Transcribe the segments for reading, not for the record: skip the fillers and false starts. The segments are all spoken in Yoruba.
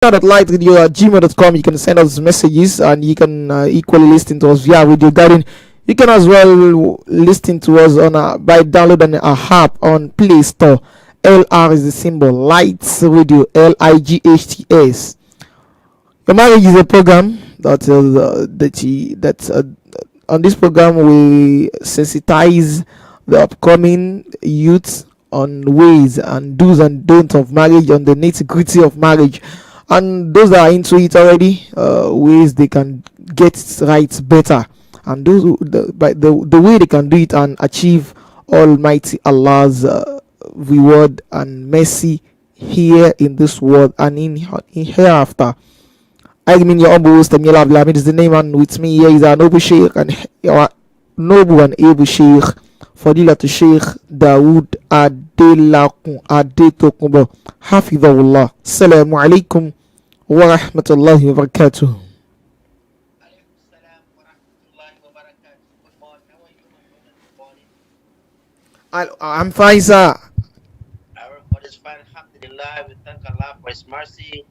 lightradio@gmail.com. You can send us messages, and you can equally listen to us via Radio Garden. You can as well listen to us on by downloading our app on Play Store. LR is the symbol, Lights Radio, Lights. Your marriage is a program that on this program we sensitize the upcoming youth on ways and do's and don'ts of marriage, on the nitty gritty of marriage, and those that are into it already, ways they can get it right better, and those the way they can do it and achieve Almighty Allah's reward and mercy here in this world and in hereafter. I mean, your humble host, EMIOLA ABDULHAMID is the name, and with me here is our noble Sheikh and our noble and able Sheikh, Fadilatu Sheikh DAUD Adetokunbo, Hafidhahullah. Assalamu alaikum wa rahmatullahi wa barakatuh. I'm fine, sir. Everybody is fine. Alhamdulillah. We thank Allah for His mercy.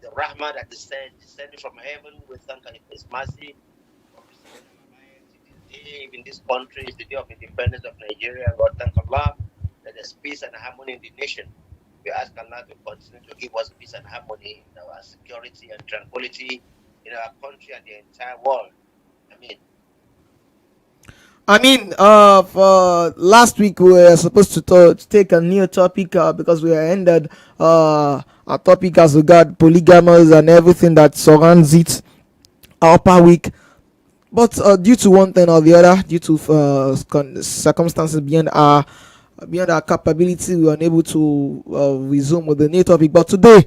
The Rahmah that descended from heaven. We thank Allah for His mercy. Even this country is the day of independence of Nigeria. God, thank Allah that there's peace and harmony in the nation. We ask Allah to continue to give us peace and harmony in our security and tranquility in our country and the entire world. For last week we were supposed to take a new topic because we ended our topic as regard polygamous and everything that surrounds it upper week. But due to one thing or the other, due to circumstances beyond our capability, we were unable to resume with the new topic. But today,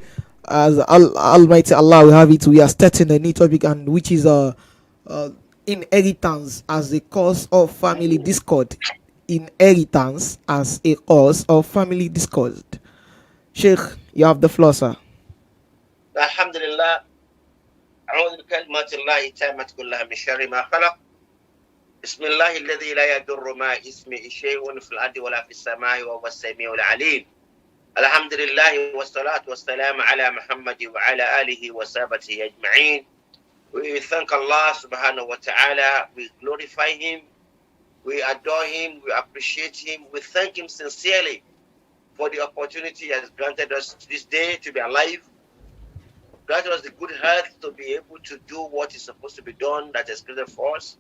as Almighty Allah will have it, we are starting a new topic, and which is inheritance as a cause of family discord. Inheritance as a cause of family discord. Sheikh, you have the floor, sir. Alhamdulillah. أعوذ بكلمات الله التامة كلها من شر ما خلق. بسم الله الذي لا يضر مع اسمه شيء في الأرض ولا في السماء وهو السميع العليم. الحمد لله والصلاة والسلام على محمد وعلى آله وصحبه أجمعين. We thank Allah subhanahu wa ta'ala. We glorify Him. We adore Him. We appreciate Him. We thank Him sincerely for the opportunity He has granted us this day to be alive. Granted us the good health to be able to do what is supposed to be done that is created for us.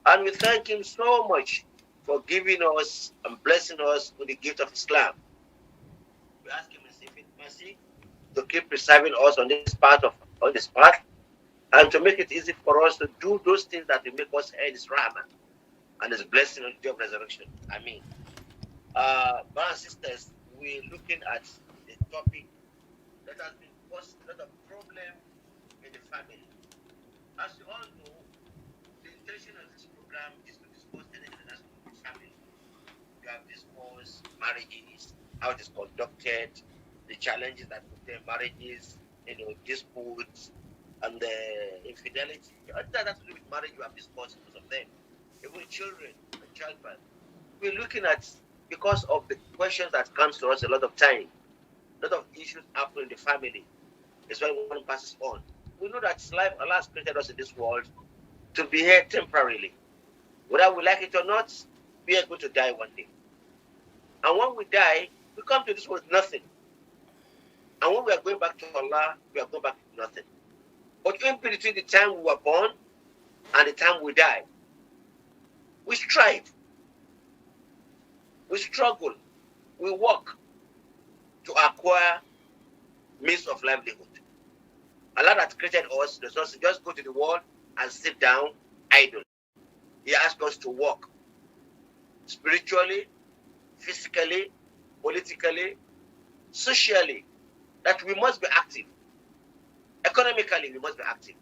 And we thank Him so much for giving us and blessing us with the gift of Islam. We ask Him in His mercy to keep preserving us on this path, and to make it easy for us to do those things that will make us earn His rahmah and His blessing on the day of resurrection. Brothers and sisters, we're looking at the topic that has been causing a lot of problem in the family. As you all know, the intention of this program is to discuss anything that's to do with family. We have discussed marriages, how it is conducted, the challenges that prevent marriages, disputes, and the infidelity. That has to do with marriage. We have discussed most of them. Even children and childbirth. We're looking at, because of the questions that comes to us a lot of time, a lot of issues happen in the family. It's when one passes on. We know that life, Allah has created us in this world to be here temporarily. Whether we like it or not, we are going to die one day. And when we die, we come to this world with nothing. And when we are going back to Allah, we are going back to nothing. But in between the time we were born and the time we die, we strive, we struggle, we work to acquire means of livelihood. Allah that created us does not just go to the world and sit down idle. He asks us to work spiritually, physically, politically, socially, that we must be active. Economically, we must be active.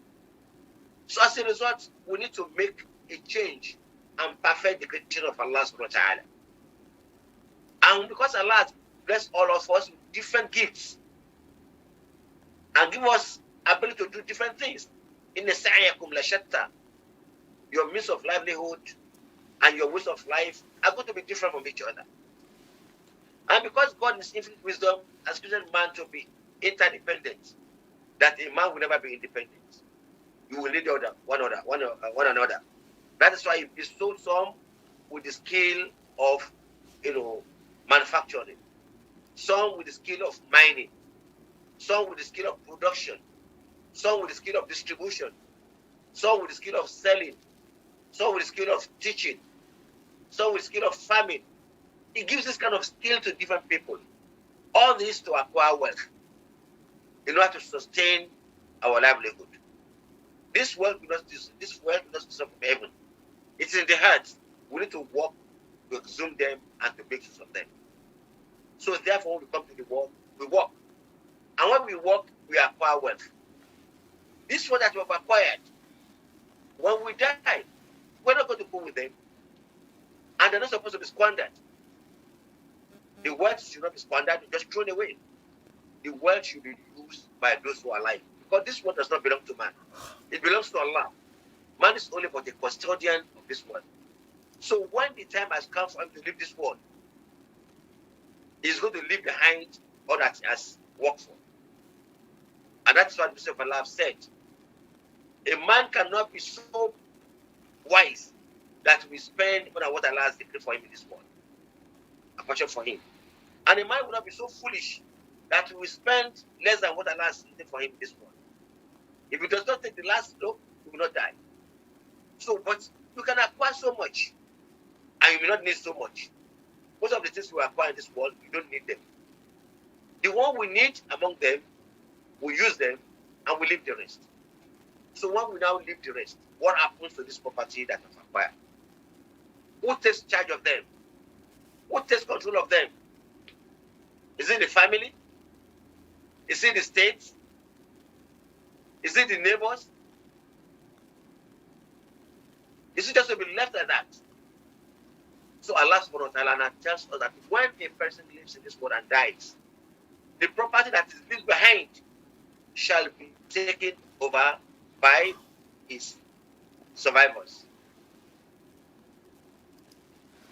So as a result, we need to make a change and perfect the creation of Allah subhanahu wa ta'ala. And because Allah has blessed all of us with different gifts and give us ability to do different things. In the sa'yakum la shatta, your means of livelihood and your ways of life are going to be different from each other. And because God in His infinite wisdom has created man to be interdependent, that a man will never be independent. You will need one another. That is why he bestowed some with the skill of, manufacturing, some with the skill of mining, some with the skill of production, some with the skill of distribution, some with the skill of selling, some with the skill of teaching, some with the skill of farming. He gives this kind of skill to different people. All this to acquire wealth in order to sustain our livelihood. This wealth will not come from heaven. It's in the heart. We need to work to exhume them and to make use of them. So therefore, when we come to the world, we work. And when we work, we acquire wealth. This one that we have acquired, when we die, we're not going to go with them. And they're not supposed to be squandered. The wealth should not be squandered, just thrown away. The wealth should be used by those who are alive. Because this world does not belong to man. It belongs to Allah. Man is only but a custodian of this world. So when the time has come for him to leave this world, he's going to leave behind all that he has worked for. And that's what the Prophet of Allah said. A man cannot be so wise that we spend more than what Allah has decreed for him in this world. A question for him. And a man will not be so foolish that we spend less than what Allah has decreed for him in this world. If he does not take the last stroke, he will not die. So, but you can acquire so much, and you may not need so much. Most of the things we acquire in this world, you don't need them. The one we need among them, we use them, and we leave the rest. So when we now leave the rest, what happens to this property that we've acquired? Who takes charge of them? Who takes control of them? Is it the family? Is it the state? Is it the neighbors? Is it just to be left like that? So Allah subhanahu wa ta'ala tells us that when a person lives in this world and dies, the property that is left behind shall be taken over by his survivors,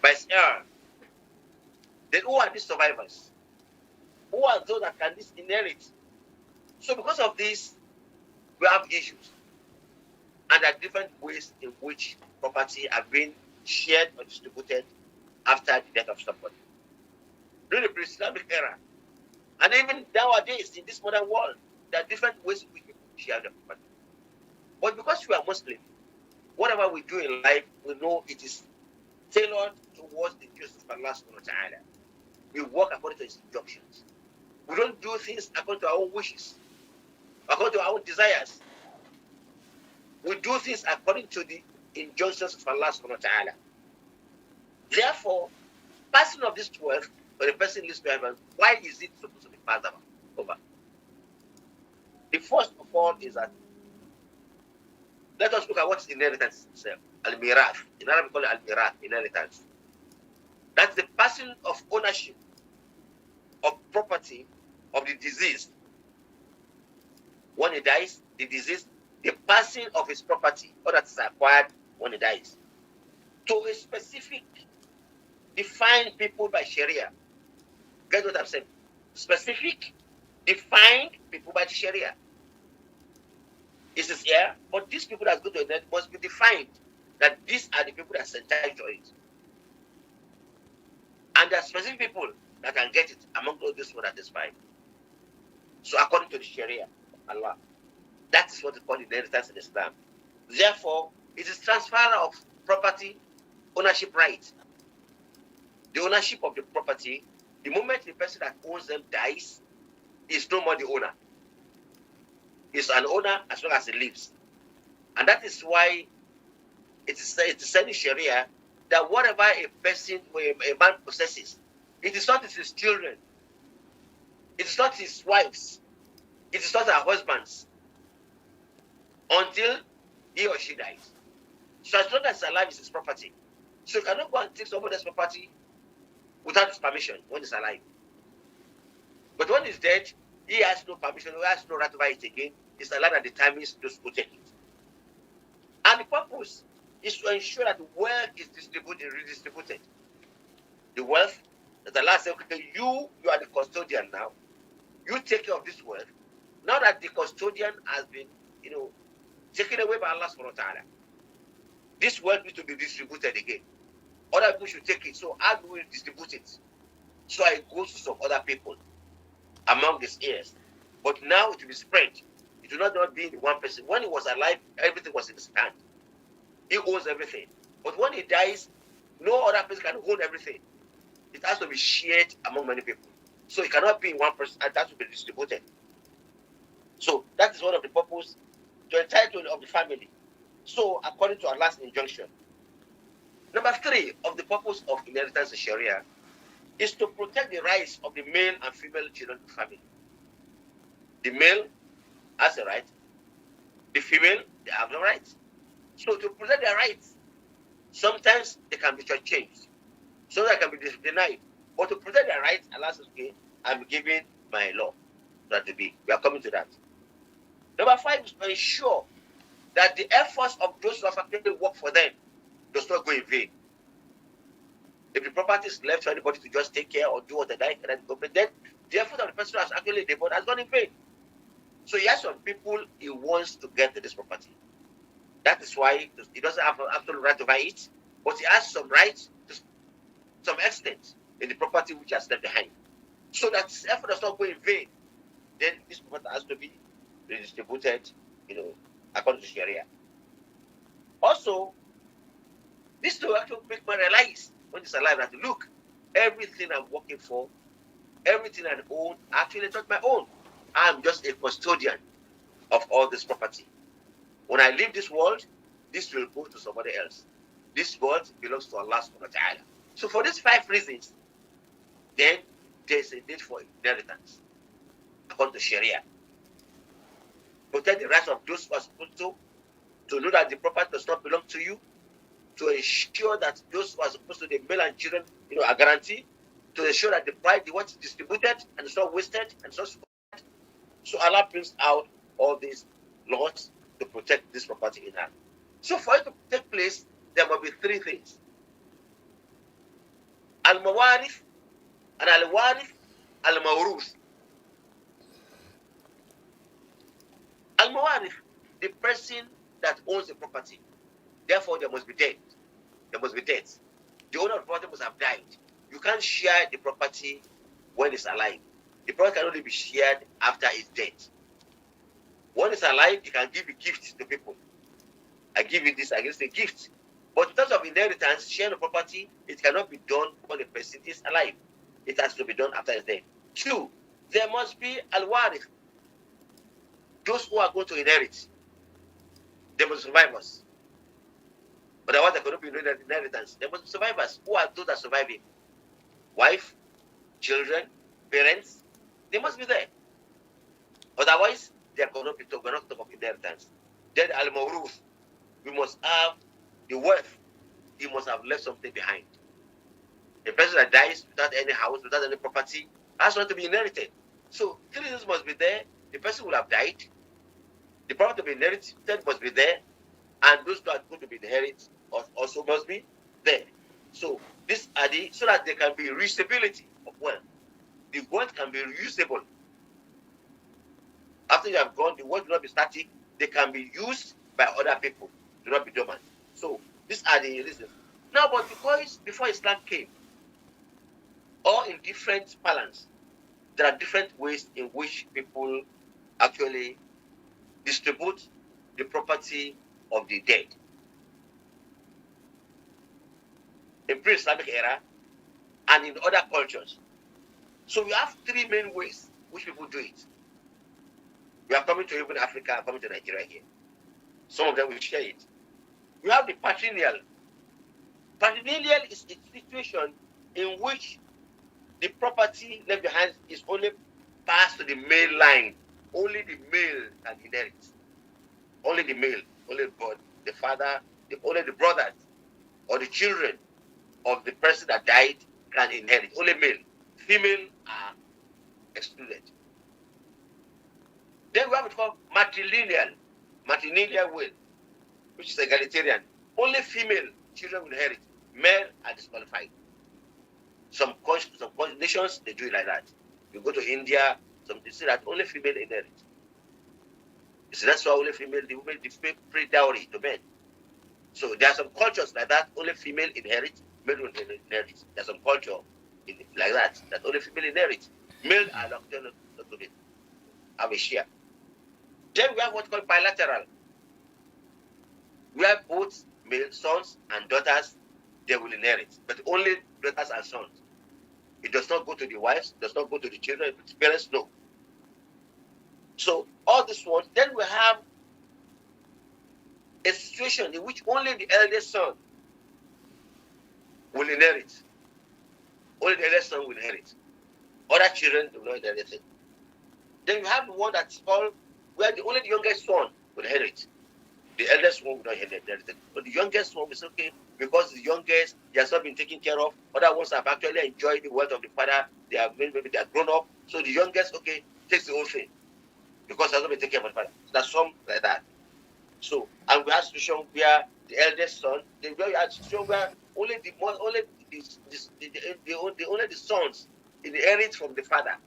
by his heir. Then who are these survivors? Who are those that can inherit? So because of this, we have issues. And there are different ways in which property have been shared or distributed after the death of somebody. During the pre-Islamic era, and even nowadays in this modern world, there are different ways in which people share the property. But because we are Muslim, whatever we do in life, we know it is tailored towards the justice of Allah subhanahu wa ta'ala. We work according to his injunctions. We don't do things according to our own wishes, according to our own desires. We do things according to the injunctions of Allah subhanahu wa ta'ala. Therefore, passing of this wealth, when a person lives to heaven, why is it supposed to be passed over? The first of all is that, let us look at what is inheritance itself. Al-Mirath. In Arabic, we call it Al-Mirath, inheritance. That's the passing of ownership of property of the deceased. When he dies, the deceased, the passing of his property, or that is acquired when he dies, to a specific, defined people by Sharia. Get what I'm saying? Specific, defined people by the Sharia. It is here, but these people that go to it must be defined that these are the people that are entitled to it. And there are specific people that can get it among all these people that is fine. So according to the Sharia, Allah, that is what is called inheritance in Islam. Therefore, it is transfer of property, ownership right. The ownership of the property, the moment the person that owns them dies, is no more the owner. He's an owner as long as he lives. And that is why it is said in Sharia that whatever a person or a man possesses, it is not his children, it is not his wives, it is not her husbands, until he or she dies. So as long as he's alive, it's his property. So you cannot go and take somebody's property without his permission when he's alive. But when he's dead, he has no permission, he has no right over it again. It's allowed at the time he's to protect it. And the purpose is to ensure that the wealth is redistributed. The wealth that Allah says, okay, you are the custodian now. You take care of this wealth. now that the custodian has been, taken away by Allah subhanahu wa ta'ala, this wealth needs to be distributed again. Other people should take it. So how do we distribute it? So it goes to some other people among his heirs. But now it will be spread. It will not be in one person. When he was alive, everything was in his hand. He owns everything. But when he dies, no other person can own everything. It has to be shared among many people. So it cannot be in one person, and that will be distributed. So that is one of the purposes to entitle of the family. So according to Allah's injunction. Number 3 of the purpose of inheritance in Sharia is to protect the rights of the male and female children of the family. The male has a right. The female, they have no rights. So to protect their rights, sometimes they can be changed. Sometimes they can be denied. But to protect their rights, Allah says, okay, I'm giving my law. That to be. We are coming to that. Number 5 is to ensure that the efforts of those who have actually worked for them does not go in vain. If the property is left for anybody to just take care or do what they like, and then the effort of the person who has actually labored has gone in vain. So he has some people he wants to get to this property. That is why he doesn't have an absolute right to buy it, but he has some rights to some extent in the property which has left behind. So that his effort does not go in vain. Then this property has to be redistributed, according to Sharia. Also, this to actually make man realize when he's alive that look, everything I'm working for, everything I own, actually not my own. I'm just a custodian of all this property. When I leave this world, this will go to somebody else. This world belongs to Allah subhanahu wa ta'ala. So for these 5 reasons, then there's a need for inheritance according to Sharia. Protect the rights of those who are supposed to know that the property does not belong to you, to ensure that those who are supposed to, the male and children, are guaranteed, to ensure that the price, the what is distributed and it's not wasted and it's not spoiled. So Allah brings out all these laws to protect this property in hand. So for it to take place, there must be 3 things. Al-Mawarith and Al-Warith, Al-Mawruth. Al-Mawarith, the person that owns the property. Therefore, there must be death. There must be death. The owner of the property must have died. You can't share the property when it's alive. The property can only be shared after it's dead. When it's alive, you can give a gift to people. I give you this, I give you a gift. But in terms of inheritance, sharing the property, it cannot be done when the person is alive. It has to be done after it's dead. 2, there must be al-warith. Those who are going to inherit, they must survive us. Otherwise, there cannot be no inheritance. There must be survivors. Who are those that are surviving? Wife, children, parents, they must be there. Otherwise, there cannot be talk of inheritance. Then al-mawruth, we must have the wealth. He must have left something behind. A person that dies without any house, without any property, has not to be inherited. So 3 things must be there. The person will have died. The property to be inherited must be there, and those who are going to be inherited also must be there. So these are so that there can be reusability of wealth. The wealth can be reusable. After you have gone, the wealth will not be static. They can be used by other people. Do not be dormant. So these are the reasons. Now, but because before Islam came, or in different balance, there are different ways in which people actually distribute the property of the dead. In pre-Islamic era and in other cultures. So we have 3 main ways which people do it. We are coming to even Africa, coming to Nigeria here. Some of them will share it. We have the patrilineal. Patrilineal is a situation in which the property left behind is only passed to the male line. Only the male can inherit. Only the male, only the father, only the brothers or the children of the person that died can inherit. Only male. Female are excluded. Then we have it called matrilineal. Matrilineal will, which is egalitarian. Only female children will inherit. Male are disqualified. Some nations, they do it like that. You go to India, some they say that only female inherit. So that's why only female, the women free dowry to men. So there are some cultures like that, only female inherit, male will inherit. There's some culture like that only female inherit. Male are not to have a share. Then we have what's called bilateral. We have both male sons and daughters, they will inherit, but only daughters and sons. It does not go to the wives, does not go to the children, the parents, no. So all this ones, then we have a situation in which only the eldest son will inherit. Only the eldest son will inherit. Other children will not inherit anything. Then you have the one that's called where only the youngest son will inherit. The eldest one will not inherit anything. But the youngest one is okay because the youngest, he has not been taken care of. Other ones have actually enjoyed the wealth of the father. They have maybe they are grown up. So the youngest, okay, takes the whole thing because he has not been taken care of the father. So that's some like that. So, and we have situation where the eldest son, we have situation where only the sons inherit from the father.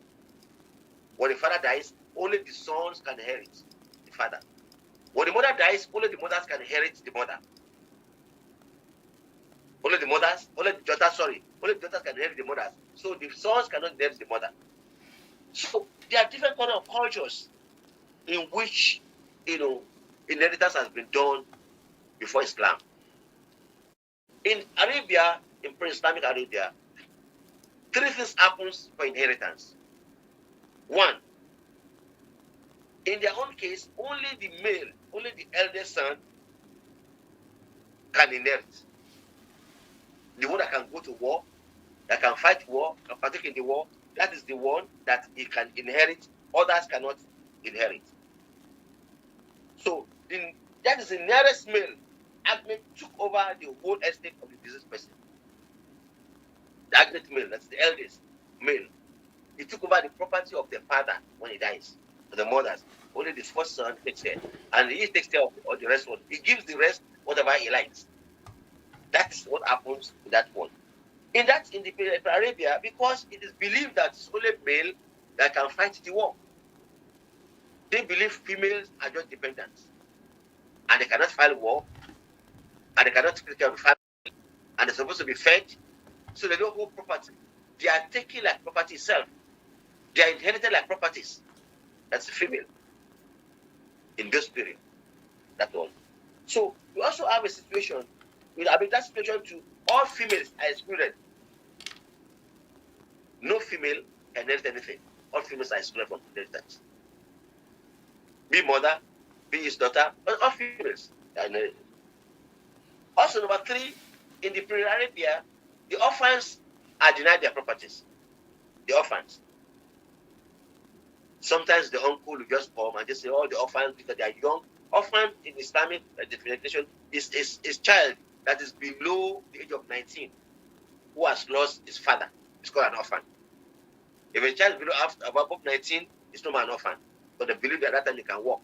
When the father dies, only the sons can inherit the father. When the mother dies, only the mothers can inherit the mother. Only the daughters can inherit the mothers. So the sons cannot inherit the mother. So there are different kind of cultures in which, inheritance has been done before Islam. In Arabia, in pre-Islamic Arabia, 3 things happens for inheritance. 1, in their own case, only the male, only the eldest son can inherit. The one that can go to war, that can fight war, can partake in the war, that is the one that he can inherit. Others cannot inherit. So that is the nearest male. Ahmed took over the whole estate of the deceased person. The Agnet male, that's the eldest male. He took over the property of the father when he dies. The mothers, only the first son takes care, and he takes care of all the rest one. He gives the rest whatever he likes. That's what happens in that one. In the Arabia, because it is believed that it's only male that can fight the war. They believe females are just dependents, and they cannot fight war, and they cannot take care of the family, and they're supposed to be fed, so they don't hold property. They are taken like property itself. They are inherited like properties. That's the female in this period. That one. So you also have a situation. That situation too. All females are excluded. No female can inherit anything. All females are excluded from inheritance. Be mother, be his daughter, but all females are inherited. Also, number 3, in the pre-Arabia, the orphans are denied their properties. The orphans. Sometimes the uncle will just come and just say, the orphans, because they are young. Orphan in Islamic definition is child that is below the age of 19 who has lost his father. It's called an orphan. If a child is above 19, it's not an orphan. But they believe that time they can walk.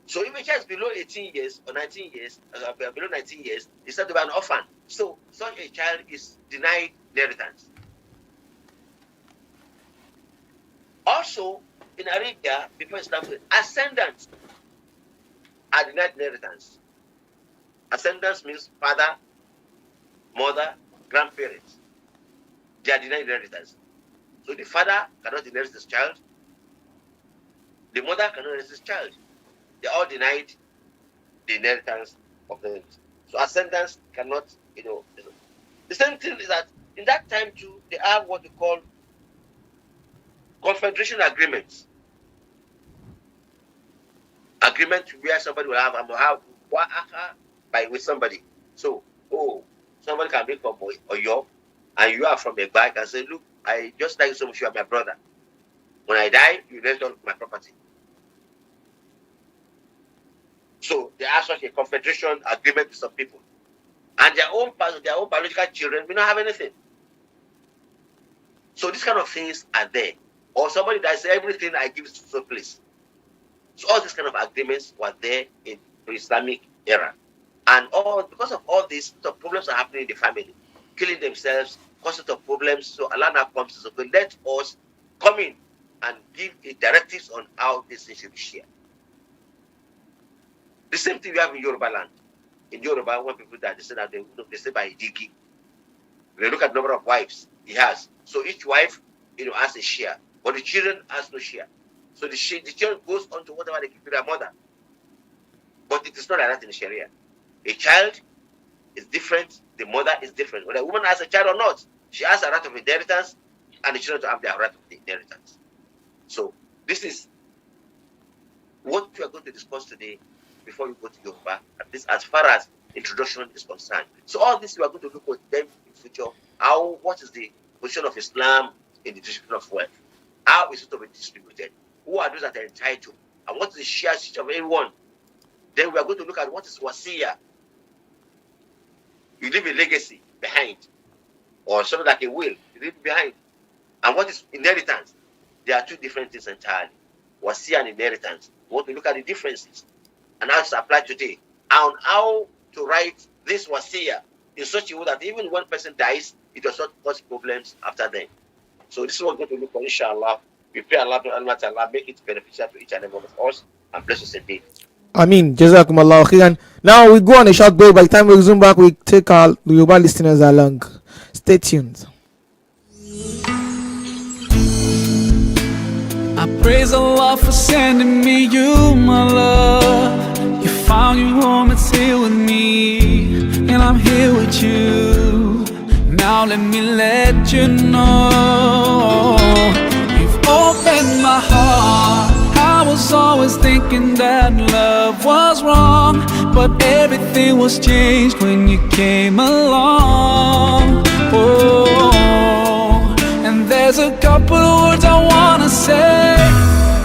So if a child is below 18 years or 19 years, below 19 years, it's said to be an orphan. So such a child is denied inheritance. Also, in Arabia, before Islam, ascendants are denied inheritance. Ascendants means father, mother, grandparents. They are denied inheritance. So the father cannot inherit his child. The mother cannot inherit his child. They are all denied the inheritance of them. So ascendants cannot, The same thing is that in that time too, they have what we call confederation agreements. Agreement where somebody will have with somebody. So, somebody can be from Oyo, and you are from Egba, and say, look, I just like you so much, you are my brother. When I die, you inherit all my property. So they have such a confederation agreement with some people. And their own biological children will not have anything. So these kind of things are there. Or somebody that says everything I give to some place. So all these kind of agreements were there in the Islamic era. And because of all this, the problems are happening in the family. Killing themselves, causing of problems. So Allah now comes to say, let us come in and give directives on how this thing should be shared. The same thing we have in Yoruba land. In Yoruba, when people die, they say that they say by Digi. They look at the number of wives he has. So each wife, has a share, but the children has no share. So the children goes on to whatever they give to their mother. But it is not like that in the Sharia. A child is different. The mother is different. Whether a woman has a child or not, she has a right of inheritance, and the children to have their right of inheritance. So this is what we are going to discuss today before we go to Yoruba, at least as far as introduction is concerned. So all this we are going to look at them in future. What is the position of Islam in the distribution of wealth? How is it to be distributed? Who are those that are entitled? And what is the share of everyone? Then we are going to look at what is wasiya. You leave a legacy behind, or something like a will you leave behind. And what is inheritance? There are two different things entirely. Wasiya and inheritance. We want to look at the differences and how it's applied today, and how to write this wasiya in such a way that even when person dies, it does not cause problems after them. So this is what we're going to look at, inshallah. We pray Allah to Allah make it beneficial to each and every one of us, and bless us indeed. Ameen. Jazakumullahu khairan. Now we go on a short break. By the time we resume back, we take our Yoruba listeners along. Stay tuned. I praise Allah for sending me you, my love. You found your home, it's here with me, and I'm here with you. Now let me let you know, you've opened my heart. I was always thinking that love was wrong, but everything was changed when you came along. Oh, and there's a couple of words I wanna say.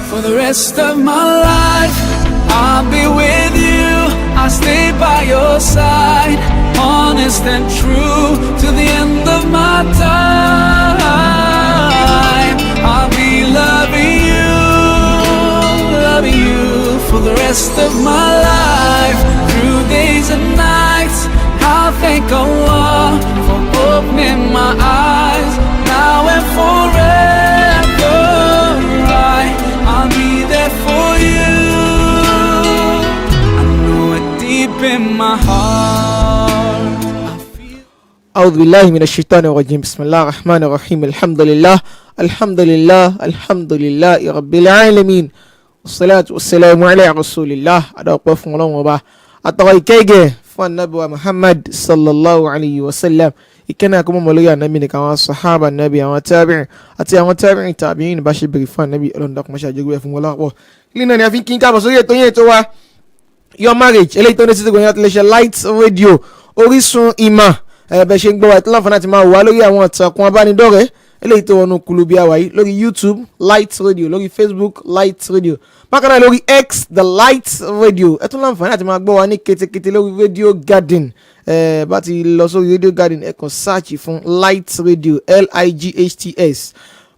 For the rest of my life, I'll be with you. I'll stay by your side, honest and true, to the end of my time. I'll be loving you for the rest of my life, through days and nights. I'll thank Allah for opening my eyes, now and forever. I'll be there for you. I know it deep in my heart. أعوذ بالله من الشيطان الرجيم. بسم الله الرحمن الرحيم. الحمد لله رب العالمين. Wassalatu wassalamu ala rasulillah. Adọ́pẹ́ fún Ọlọ́run Ọba. Àtọ̀rọ̀ ìkẹ́gẹ́ fún Ànábì wa Muhammad sallallahu alayhi wa sallam. Ìkẹ́ni àkọ́mọ́ mọ́ lórí Ànábì nìkan, àwọn sàhábà Ànábì, àwọn tábìrì àti àwọn tábìrì tàbíìn bá ṣe bèrè fún Ànábì. Ọlọ́run dákun máa ṣe àjẹgbẹ́ fún wọn lápọ̀. Ilé náà ni a fi ń kí n káàbọ̀ sórí ètò yẹn tó wá Your Marriage. Eléyìí tó ní títí gbòòyàn àti iléeṣẹ́ Light Radio, Orísun ìmọ̀. Bẹ́ẹ̀ ṣe ń gbọ́ wa ètò láǹfààní àti máa wà lórí àwọn ìtàkùn abánidọ́rẹ̀ẹ́ eléyìí tó wọnú kulubi àwáyé lórí YouTube Light Radio, lórí Facebook Light Radio, bákan náà lórí X The Light Radio. ẹ tún láǹfààní àti máa gbọ́ wa ní kétékété lórí Radio Garden. Bá ti lọ sórí Radio Garden ẹ kàn search fún Light Radio LIGHTS.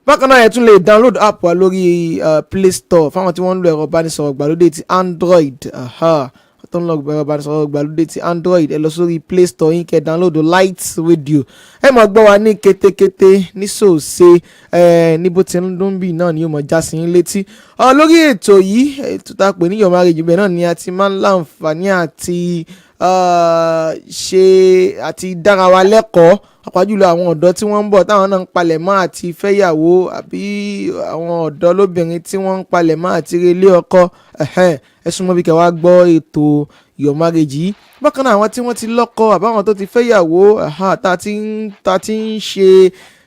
bákan náà ẹ tún lè download app wa lórí Play Store fáwọn tí wọ́n ń lo ẹ̀rọ ìbánisọ̀rọ̀ gbàlódé ti Android. tó ń lọ ẹ̀rọ ìbánisọ̀rọ̀ gbàlódé ti Android, ẹ lọ sórí Play Store yín kẹ́ download Light Radio. ẹ máa gbọ́ wa ní kétékété ní sòsè níbo tí ń dún bí náà ni yóò mọ̀ já sí yín létí. lórí ètò yìí, ètò tá a pè ní Your Marriage, bẹ́ẹ̀ náà ni a ti máa ń láǹfààní àti ṣe àti dára wa lẹ́kọ̀ọ́, àpájùlọ àwọn ọ̀dọ́ tí wọ́n ń bọ̀ táwọn náà ń palẹ̀ mọ́ àti fẹ́yàwó, àbí àwọn ọ̀dọ́ lóbìnrin tí wọ́n ń palẹ̀ mọ́ àti relé ọkọ. ẹ súnmọ́ bí kẹwàá gbọ́ ètò Your Marriage yìí. bákan náà àwọn tí wọ́n ti lọ́kọ àbáwọn tó ti fẹ́yàwó,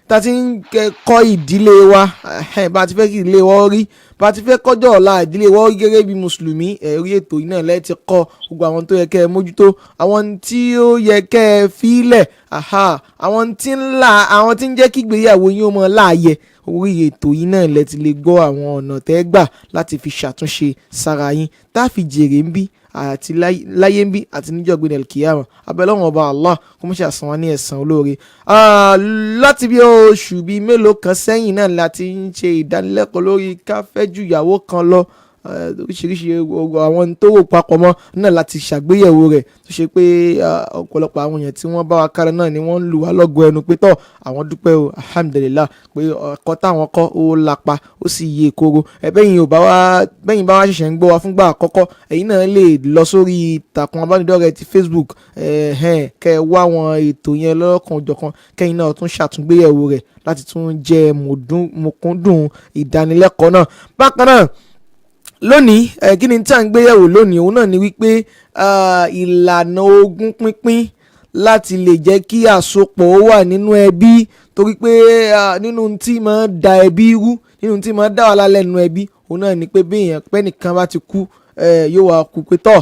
tá ti ń kọ́ ìdílé wa, bá a ti fẹ́ kí ìdílé wa rí, bá a ti fẹ́ kọjọ́ ọ̀la ìdílé wa rí gẹ́gẹ́ bí mùsùlùmí. Ẹ̀rí ètò yìí náà lẹ́ẹ̀ ti kọ́ gbogbo àwọn tó yẹ kẹ́ ẹ mójútó, àwọn tí ó yẹ kẹ́ ẹ fílẹ̀, àwọn tí ń jẹ́ kí ìgbéyàwó yín ó mọ láàyè. Orí ètò yìí náà lẹ ti lè gbọ́ àwọn ọ̀nà tẹ́ gbà láti fi ṣàtúnṣe sára yín tá a fi jèrè ń bí àti láyé ń bí àti níjọ́ gbé Al-Qiyamah. abẹ́lọ́wọ̀n ọba Allah kó mọ́ ṣe àsan wa ní ẹ̀san olóore. Láti bí oṣù bíi mélòó kan sẹ́yìn náà láti ń ṣe ìdánilẹ́kọ̀ọ́ lórí ká fẹ́ ju ìyàwó kan lọ. oríṣiríṣi àwọn tó rò papọ̀ mọ́ náà láti ṣàgbéyẹ̀wò rẹ̀ tó ṣe pé ọ̀pọ̀lọpọ̀ àwọn èèyàn tí wọ́n bá wa kára náà ni wọ́n ń lù wá lọ́gọ ẹnu pé tọ́ àwọn dúpẹ́ o alhamdulillah pé ọkọ̀ táwọn kọ́ ó lápa ó sì yé kóró bẹ́yìn bá wá ṣẹ̀ṣẹ̀ ń gbọ́ wa fúngbà àkọ́kọ́ ẹ̀yin náà lè lọ sórí ìtàkùn abánidọ́rẹ̀ẹ́ ti Facebook kẹ́ ẹ wá àwọn ètò yẹn lọ́kàn òjọ̀kan kẹ́yìn náà tún ṣàtúngbéyẹ̀wò rẹ̀ láti tún jẹ́ mọ̀kúndùn ìdánilẹ́kọ̀ọ́ náà. Bákan náà lónìí kí ni tí à ń gbéyẹ̀wò lónìí òun náà ni wípé ìlànà ogún pínpín láti lè jẹ́ kí àsopọ̀ ó wà nínú ẹbí torí pé nínú tí máa ń da ẹbí rú nínú tí máa ń dá wàhálà lẹ́nu ẹbí òun náà ni pé bí èèyàn pẹ́ nìkan bá ti kú yóò wá kú pé tọ́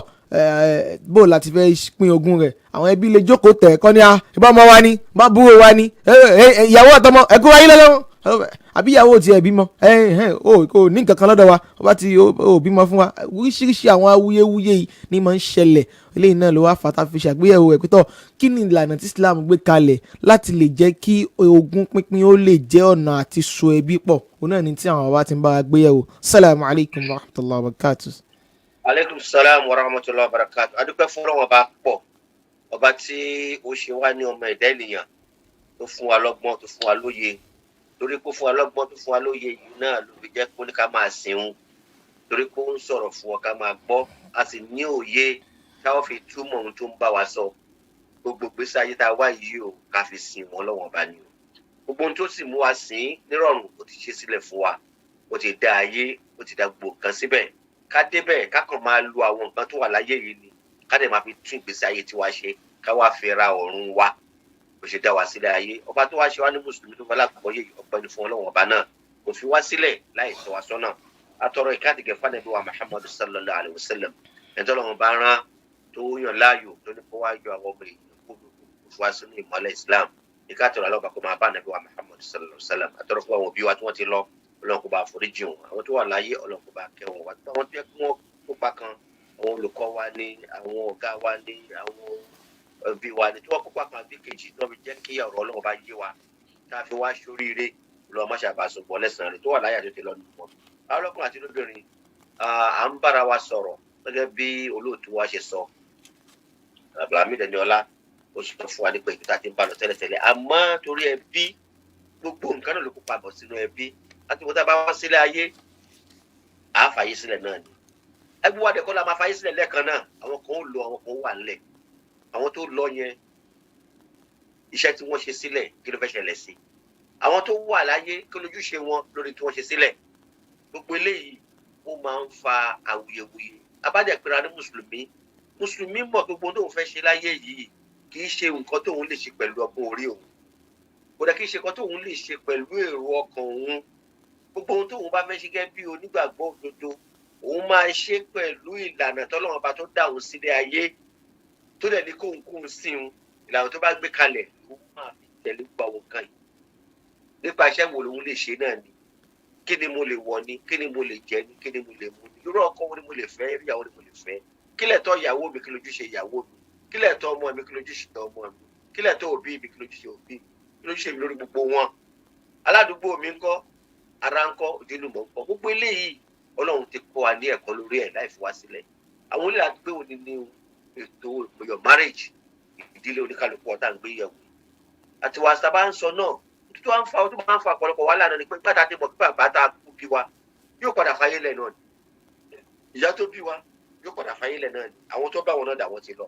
bó láti fẹ́ pín ogún rẹ̀ àwọn ẹbí lè jókòó tẹ̀ kọ́ ní ìbá ọmọ wa ni bá búrò wa ni ìyàwó àtọmọ ẹ̀kú wáyé lọ́wọ́ àbí ìyàwó tiẹ̀ bímọ kò ní nǹkan kan lọ́dọ̀ wa ọba tí ó bímọ fún wa oríṣiríṣi àwọn awuyewuye yìí ni máa ń ṣẹlẹ̀ eléyìí náà ló wá fata fi ṣàgbéyẹ̀wò ẹ̀ pẹ́tọ́ kí ni ìlànà tí Islam gbé kalẹ̀ láti lè jẹ́ kí ogún pínpín ó lè jẹ́ ọ̀nà àti so ẹbí pọ̀ òun náà ni tí àwọn bàbá ti ń bá wa gbéyẹ̀wò. Assalamu alaikum wa rahmatullahi wa barakatuh. Aleykum salaam wa rahmatullahi wa barakatuh. Adúpẹ́ fún Ọlọ́run ọba pọ̀ ọba tí ó ṣe wá ní ọmọ ẹ̀dá ènìyàn tó fún wa lọ́gbọ́n tó fún wa lóye torí kó fún wa lọ́gbọ́n tó fún wa lóye yìí náà ló fi jẹ́ kó ní ká máa sìn torí kó ń sọ̀rọ̀ fún wa ká máa gbọ́ a sì ní òye táwọn fi túmọ̀ ohun tó ń bá wa sọ gbogbo gbèsè ayé tá a wá yìí o ká fi sìn wọn lọ́wọ́n ọba ni o gbogbo ohun tó sì mú wa sìn nírọ̀rùn ó ti ṣe sílẹ̀ fún wa ó ti dá ayé ó ti dá gbogbo nǹkan síbẹ̀ ká débẹ̀ ká kàn máa lo àwọn nǹkan tó wà láyé yìí ni ká dẹ̀ máa fi tún ìgbésí ayé tiwa ṣe ká wá fi ra ọ̀run wa bó ṣe dá wa sílẹ̀ ayé ọba tó wá ṣe wá ní mùsùlùmí tó fọlá gbọ́yé ọpẹ́ ní fún Ọlọ́run ọba náà kò fi wá sílẹ̀ láì tọ́ wa sọ́nà atọ́rọ ìkádìgẹ̀ fánàbí wa Muhammadu sallallahu alayhi wa sallam ẹ̀tọ́ lọ́wọ́ bá rán tó yàn láàyò tó ní kó wá yọ àwọn ọmọ èèyàn kó fi wá sínú ìmọ́lẹ̀ Islam ìkátọ̀rọ̀ alọ́ba kó máa bá nàbí wa Muhammadu sallallahu alayhi wa sallam atọ́rọ fún àwọn òbí wa tí wọ́n ti lọ Ọlọ́run kó bá foríjì wọn àwọn tó wà láyé Ọlọ́run kó bá kẹ́ wọn wá àwọn tó yẹ kí wọ́n kópa kan àwọn olùkọ́ wa ní àwọn ọ̀gá wa ní àwọn òbí wa ní tí wọ́n kópa kan bí kejì tó fi jẹ́ kí ọ̀rọ̀ Ọlọ́run bá yé wa tá a fi wá sóríire lọ́ọ́ má ṣàbàṣọ bọ̀ lẹ́sàn-án rẹ̀ tó wà láyé àti tó lọ nù wọn. àwọn ọlọ́kùnrin àti lóbìnrin à ń bára wa sọ̀rọ̀ gẹ́gẹ́ bí olóòtú wa ṣe sọ Abdulhamid Eniola ó sọ fún wa nípa ètò tá a ti ń bá lọ tẹ́lẹ̀tẹ́lẹ̀ àmọ́ torí ẹbí gbogbo nǹkan náà ló kópa bọ̀ sínú ẹbí láti wọ́n tá a bá wá sílẹ̀ ayé àá fàyè sílẹ̀ náà ni ẹgbẹ́ wa dẹ̀kọ́ la máa fàyè sílẹ̀ lẹ́ẹ̀kan náà àwọn kan ó lọ àwọn kan ó wà nílẹ̀ àwọn tó lọ yẹn iṣẹ́ tí wọ́n ṣe sílẹ̀ kí ló fẹ́ ṣẹlẹ̀ sí àwọn tó wà láyé kí lójúṣe wọn lórí tí wọ́n ṣe sílẹ̀ gbogbo eléyìí ó máa ń fa awuyewuye abájẹpẹ̀rẹ̀ ní mùsùlùmí mọ̀ gbogbo tóun fẹ́ ṣe láyé yìí kì í ṣe nǹkan tóun lè ṣe pẹ̀lú ọgbọ́n orí òun kò dẹ̀ kì í ṣe nǹkan tóun lè ṣe pẹ̀lú èrò ọkàn òun gbogbo ohun tóun bá fẹ́ ṣe gẹ́gẹ́ bí onígbàgbọ́ òdodo òun máa ṣe pẹ̀lú ìlànà tọ́lọ́run bá tó dá òun sílé ayé tó dẹ̀ ní kóun sí òun ìlànà tó bá gbé kalẹ̀ òun máa fi tẹ̀lé gbà wọn kan yìí nípa iṣẹ́ wo lòun lè ṣe náà ni kí ni mo lè wọ̀ ni kí ni mo lè jẹ ni kí ni mo lè mu ni irú ọkọ wo ni mo lè fẹ́ irú ìyàwó ni mo lè fẹ́ kí lẹ̀tọ́ ìyàwó mi kí lójúṣe ìyàwó mi kí lẹ̀tọ́ ọmọ mi kí lójúṣe ọmọ mi kí lẹ̀tọ́ òbí mi kí lójúṣe òbí mi kí lójúṣe mi lórí gbogbo wọn aládùúgbò mi ńkọ́ ara ńkọ́ òdìlùmọ̀ ńkọ́ gbogbo eléyìí Ọlọ́run ti kọ́ wa ní ẹ̀kọ́ lórí ẹ̀ láì fi wá sílẹ̀ àwọn ilé àgbé òní ní ètò your marriage ìdílé oníkálukú ọ̀tá ń gbé yẹ̀wò àti wàá sábà ń sọ náà tó máa ń fa ọ̀pọ̀lọpọ̀ wàhálà náà ni pé gbàtà tí mo kí bàbá tá a kú bí wa yóò padà fáyé lẹ̀ náà ni ìyá tó bí wa yóò padà fáyé lẹ̀ náà ni àwọn tó bá wọn náà dà wọ́n ti lọ.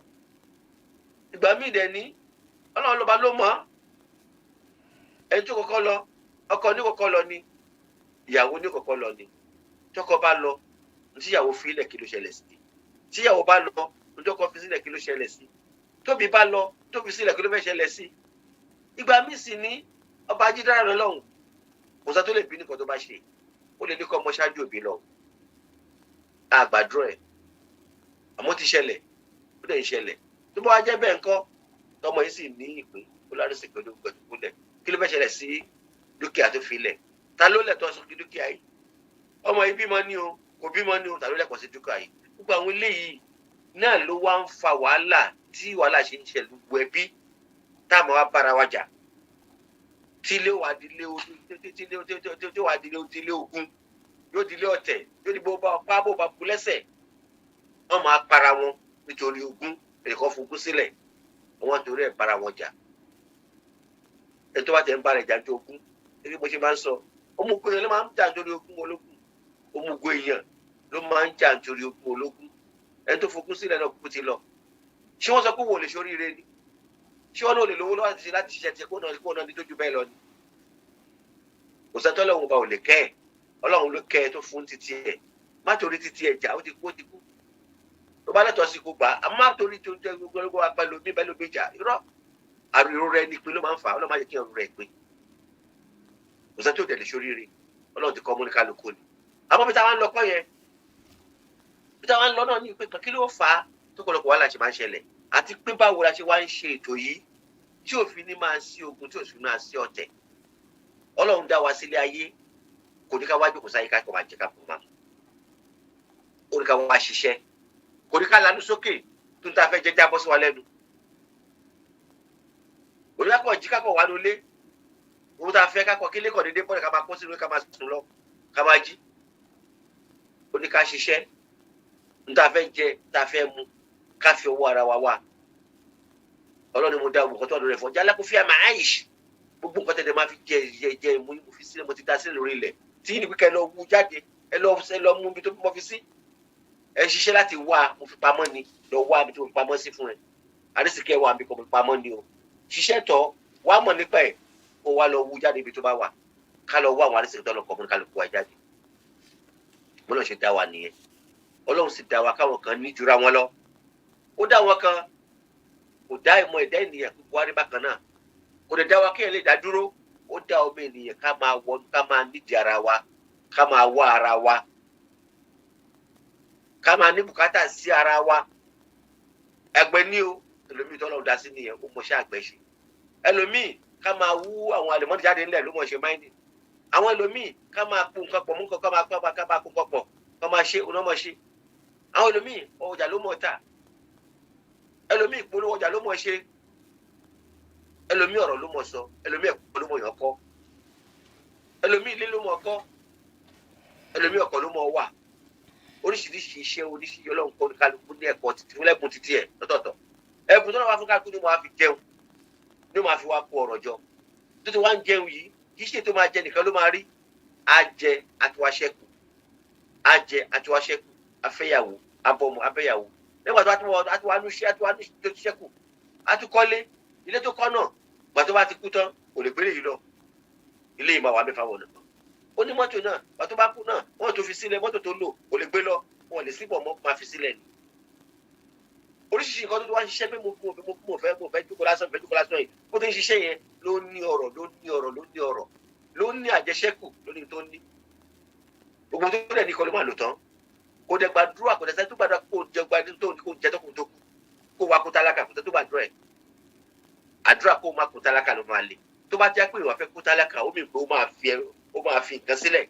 ìgbà míì dẹ̀ ní Ọlọ́run lọ́ba ló mọ̀ ẹni tó kọ́kọ́ lọ ọkọ ní kọ́kọ́ lọ ni ìyàwó ní kọ́kọ́ lọ ni tọkọ bá lọ tíyàwó fi ilẹ̀ kí ló ṣẹlẹ̀ sí tíyàwó bá lọ tọkọ fi sílẹ̀ kí ló ṣẹlẹ̀ sí tóbi bá lọ tóbi sílẹ̀ kí ló fẹ́ ṣẹlẹ̀ sí. ìgbà míì sì ní ọba ajídára rẹ lọ́hùn kò sá tó lè bí nìkan tó bá ṣe ó lè ní kọ́ ọmọ ṣáájú òbí lọ àgbàdo ẹ̀ àmọ́ ti ṣẹlẹ̀ ó dẹ̀ ń ṣẹlẹ̀ tó bá wá jẹ́ bẹ́ẹ̀ ńkọ́ tọmọ yìí sì ní ìpín ó lárí sí pẹ̀lú gbẹ̀dúgbúlẹ̀ kí ló fẹ́ ṣẹlẹ̀ sí dúkìá tó fi lẹ̀ ta ló lẹ̀ tó sọ kí dúkìá yìí ọmọ yìí bímọ ní o kò bímọ ní o ta ló lẹ̀kọ́ sí dúkìá yìí gbogbo àwọn eléyìí náà ló wá ń fa wàhálà tí wàhálà ṣe ń ṣẹlẹ̀ gbogbo ẹbí táwọn wá bára wa jà tílé wà dílé ogun yóò di ilé ọ̀tẹ̀ yóò di bó bá bu lẹ́sẹ̀ wọ́n máa para wọn nítorí ogún ẹ̀kọ́ fogún sílẹ̀ wọ́n torí ẹ̀ para wọn jà ètò wa tẹ̀ ń bára ìjà tó ogún èyí bó ṣe máa ń sọ ọmọkùnrin èèyàn ló máa ń jà nítorí ogún ológun ọmọkùnrin èèyàn ló máa ń jà nítorí ogún ológun ẹni tó fogún sílẹ̀ náà kúkú ti lọ ṣé wọ́n sọ pé wò lè ṣoríire ni ṣé wọ́n náà lè lówó lọ́wọ́ láti ṣiṣẹ́ tiẹ̀ kó náà ní tójú bẹ́ẹ̀ lọ ni kò sẹ́tọ́ Ọlọ́run ọba ò lè kẹ́ ẹ̀ Ọlọ́run ló kẹ́ ẹ tó fún títí ẹ̀ má torí títí ẹ̀ jà ó ti kú tó bá lẹ́tọ̀ọ́ sí kó gbà á má torí tó jẹ́ gbogbo apẹ́lú mi bẹ́ẹ̀ ló gbé jà irọ́ àrùn rẹ ní pé ló máa ń fà á Ọlọ́run má jẹ́ kí ọ̀run rẹ̀ pé kò sẹ́tọ́ ò tẹ̀lé ṣoríire Ọlọ́run ti kọ́ mú ní kálukú ni àmọ́ bí táwọn ń lọ kọ́ yẹn bí táwọn ń lọ náà ní ìpè kan kí ló fà á tó kọ̀lọ̀kọ̀ wà láti máa ń ṣẹlẹ̀ àti pé báwo la ṣe wá ń ṣe ètò yìí tí òfin ní máa sí ogun tí òfin máa sí ọ̀tẹ̀ Ọlọ́run dá wa sílé ayé kò ní ká wá jókòó sáyé ká kọ̀ máa jẹ ká kọ̀ máa ó ní ká wá ṣiṣẹ́ kò ní ká lanú sókè tó ń ta fẹ́ jẹ́ jábọ́ sí wa lẹ́nu kò ní ká kọ̀ jí ká kọ̀ wá nulẹ̀ òun ta fẹ́ ká kọ̀ kí lẹ́kọ̀ọ́ dédé bọ́ọ̀lù ká máa kó sínú ká máa sùn lọ ká máa jí ó ní ká ṣiṣẹ́ ń ta fẹ́ jẹ ta fẹ́ mu ká fi owó ara wa wá Ọlọ́run mo dá gbogbo nǹkan tó ọdún rẹ̀ fún ọjà alákòófíà máa àìṣ gbogbo nǹkan tẹ̀lé máa fi jẹ ìmú mo fi sílẹ̀ mo ti dá sílẹ̀ lórí ilẹ̀ tí ní pípẹ́ lọ wú jáde ẹ lọ mú ibi tó mo fi sí ẹ ṣiṣẹ́ láti wá mo fi pamọ́ ni lọ wá ibi tó mo fi pamọ́ sí fún ẹ àdísìkẹ́ wà mí kò mo fi pamọ́ ni o ṣiṣẹ́ tọ́ wá mọ̀ nípa ẹ̀ kó wá lọ wú jáde ibi tó bá wà ká lọ wá àwọn àdísìkẹ́ tó lọ kọ́ fún kálukú wa jáde mo náà ṣe dá wa nìyẹn Ọlọ́run sì dá wa káwọn kan ní jura wọn lọ ó dá wọn kan kò dá ìmọ̀ ẹ̀dá ènìyàn gbogbo wa rí bákan náà kò lè dá wa kéèyàn lè dá dúró ó dá ọmọ ènìyàn ká máa nídìí ara wa ká máa wá ara wa ká máa ní bùkátà sí ara wa ẹgbẹ́ ní o ẹlòmíì tó lọ́ọ́ dá sí nìyẹn ó mọṣẹ́ àgbẹ̀ ṣe ẹlòmíì ká máa wú àwọn àlùmọ́ọ́nì jáde ńlẹ̀ ló mọ̀ ṣe máìnì àwọn ẹlòmíì ká máa kó nǹkan pọ̀ mú nǹkan ká máa kó nǹkan pọ̀ ká máa ṣe òun náà mọ̀ ṣe àwọn ẹlòmíì ọjà ló mọ̀ ta ẹlòmíì ìpolówó ọjà ló mọ̀ ṣe ẹlòmíì ọ̀rọ̀ ló mọ̀ sọ ẹlòmíì ẹ̀kọ́ ló mọ̀ yàn kọ́ ẹlòmíì ilé ló mọ̀ kọ́ ẹlòmíì ọkọ̀ ló mọ̀ wà oríṣiríṣi iṣẹ́ oríṣiríṣi Ọlọ́run kọ́ ní kálukú ní ẹ̀kọ́ títí fún lẹ́bùn títí ẹ̀ lọ́tọ̀ọ̀tọ̀ ẹ̀bùn tó náà wá fún kálukú ni mo máa fi jẹun ni mo máa fi wá kó ọ̀rọ̀ jọ tó ti wá ń jẹun yìí kì í ṣe tó máa jẹ nìkan ló máa rí ajẹ àtiwáṣẹ́kù afẹ́yàwó abọ́mọ abẹ́yàwó nígbà tó àtiwánú tó ti ṣẹ́kù àtikọ́lé ilé tó kọ́ náà gbà tó bá ti kú tán kò lè gbélé yìí lọ ilé yìí máa wà mẹ́fà wọ̀nà ó ní mọ́tò náà gbà tó bá kú náà wọ́n tó fi sílẹ̀ mọ́tò tó lò kò lè gbé lọ wọn lè síbọ̀ mọ́ máa fi sílẹ̀ ni oríṣiríṣi nǹkan tó wá ń ṣiṣẹ́ pé mo fẹ́ jókòó lásán yìí ó ti ń ṣiṣẹ́ yẹn ló ní àjẹṣẹ́kù lórí tó ní gbogbo tó lẹ̀ ní kọ́ ló máa lò tán kò dẹ̀ gbàdúrà kò dẹ̀ sẹ́ tó gbàdúrà kó jẹ gbàdúrà tó kó jẹ tó kó tó kú kó wá kó tálákà kó tó gbàdúrà ẹ̀ àdúrà kó má kó tálákà ló máa lè tó bá jẹ́ pé ìwà fẹ́ kó tálákà ó mìíràn pé ó máa fi nǹkan sílẹ̀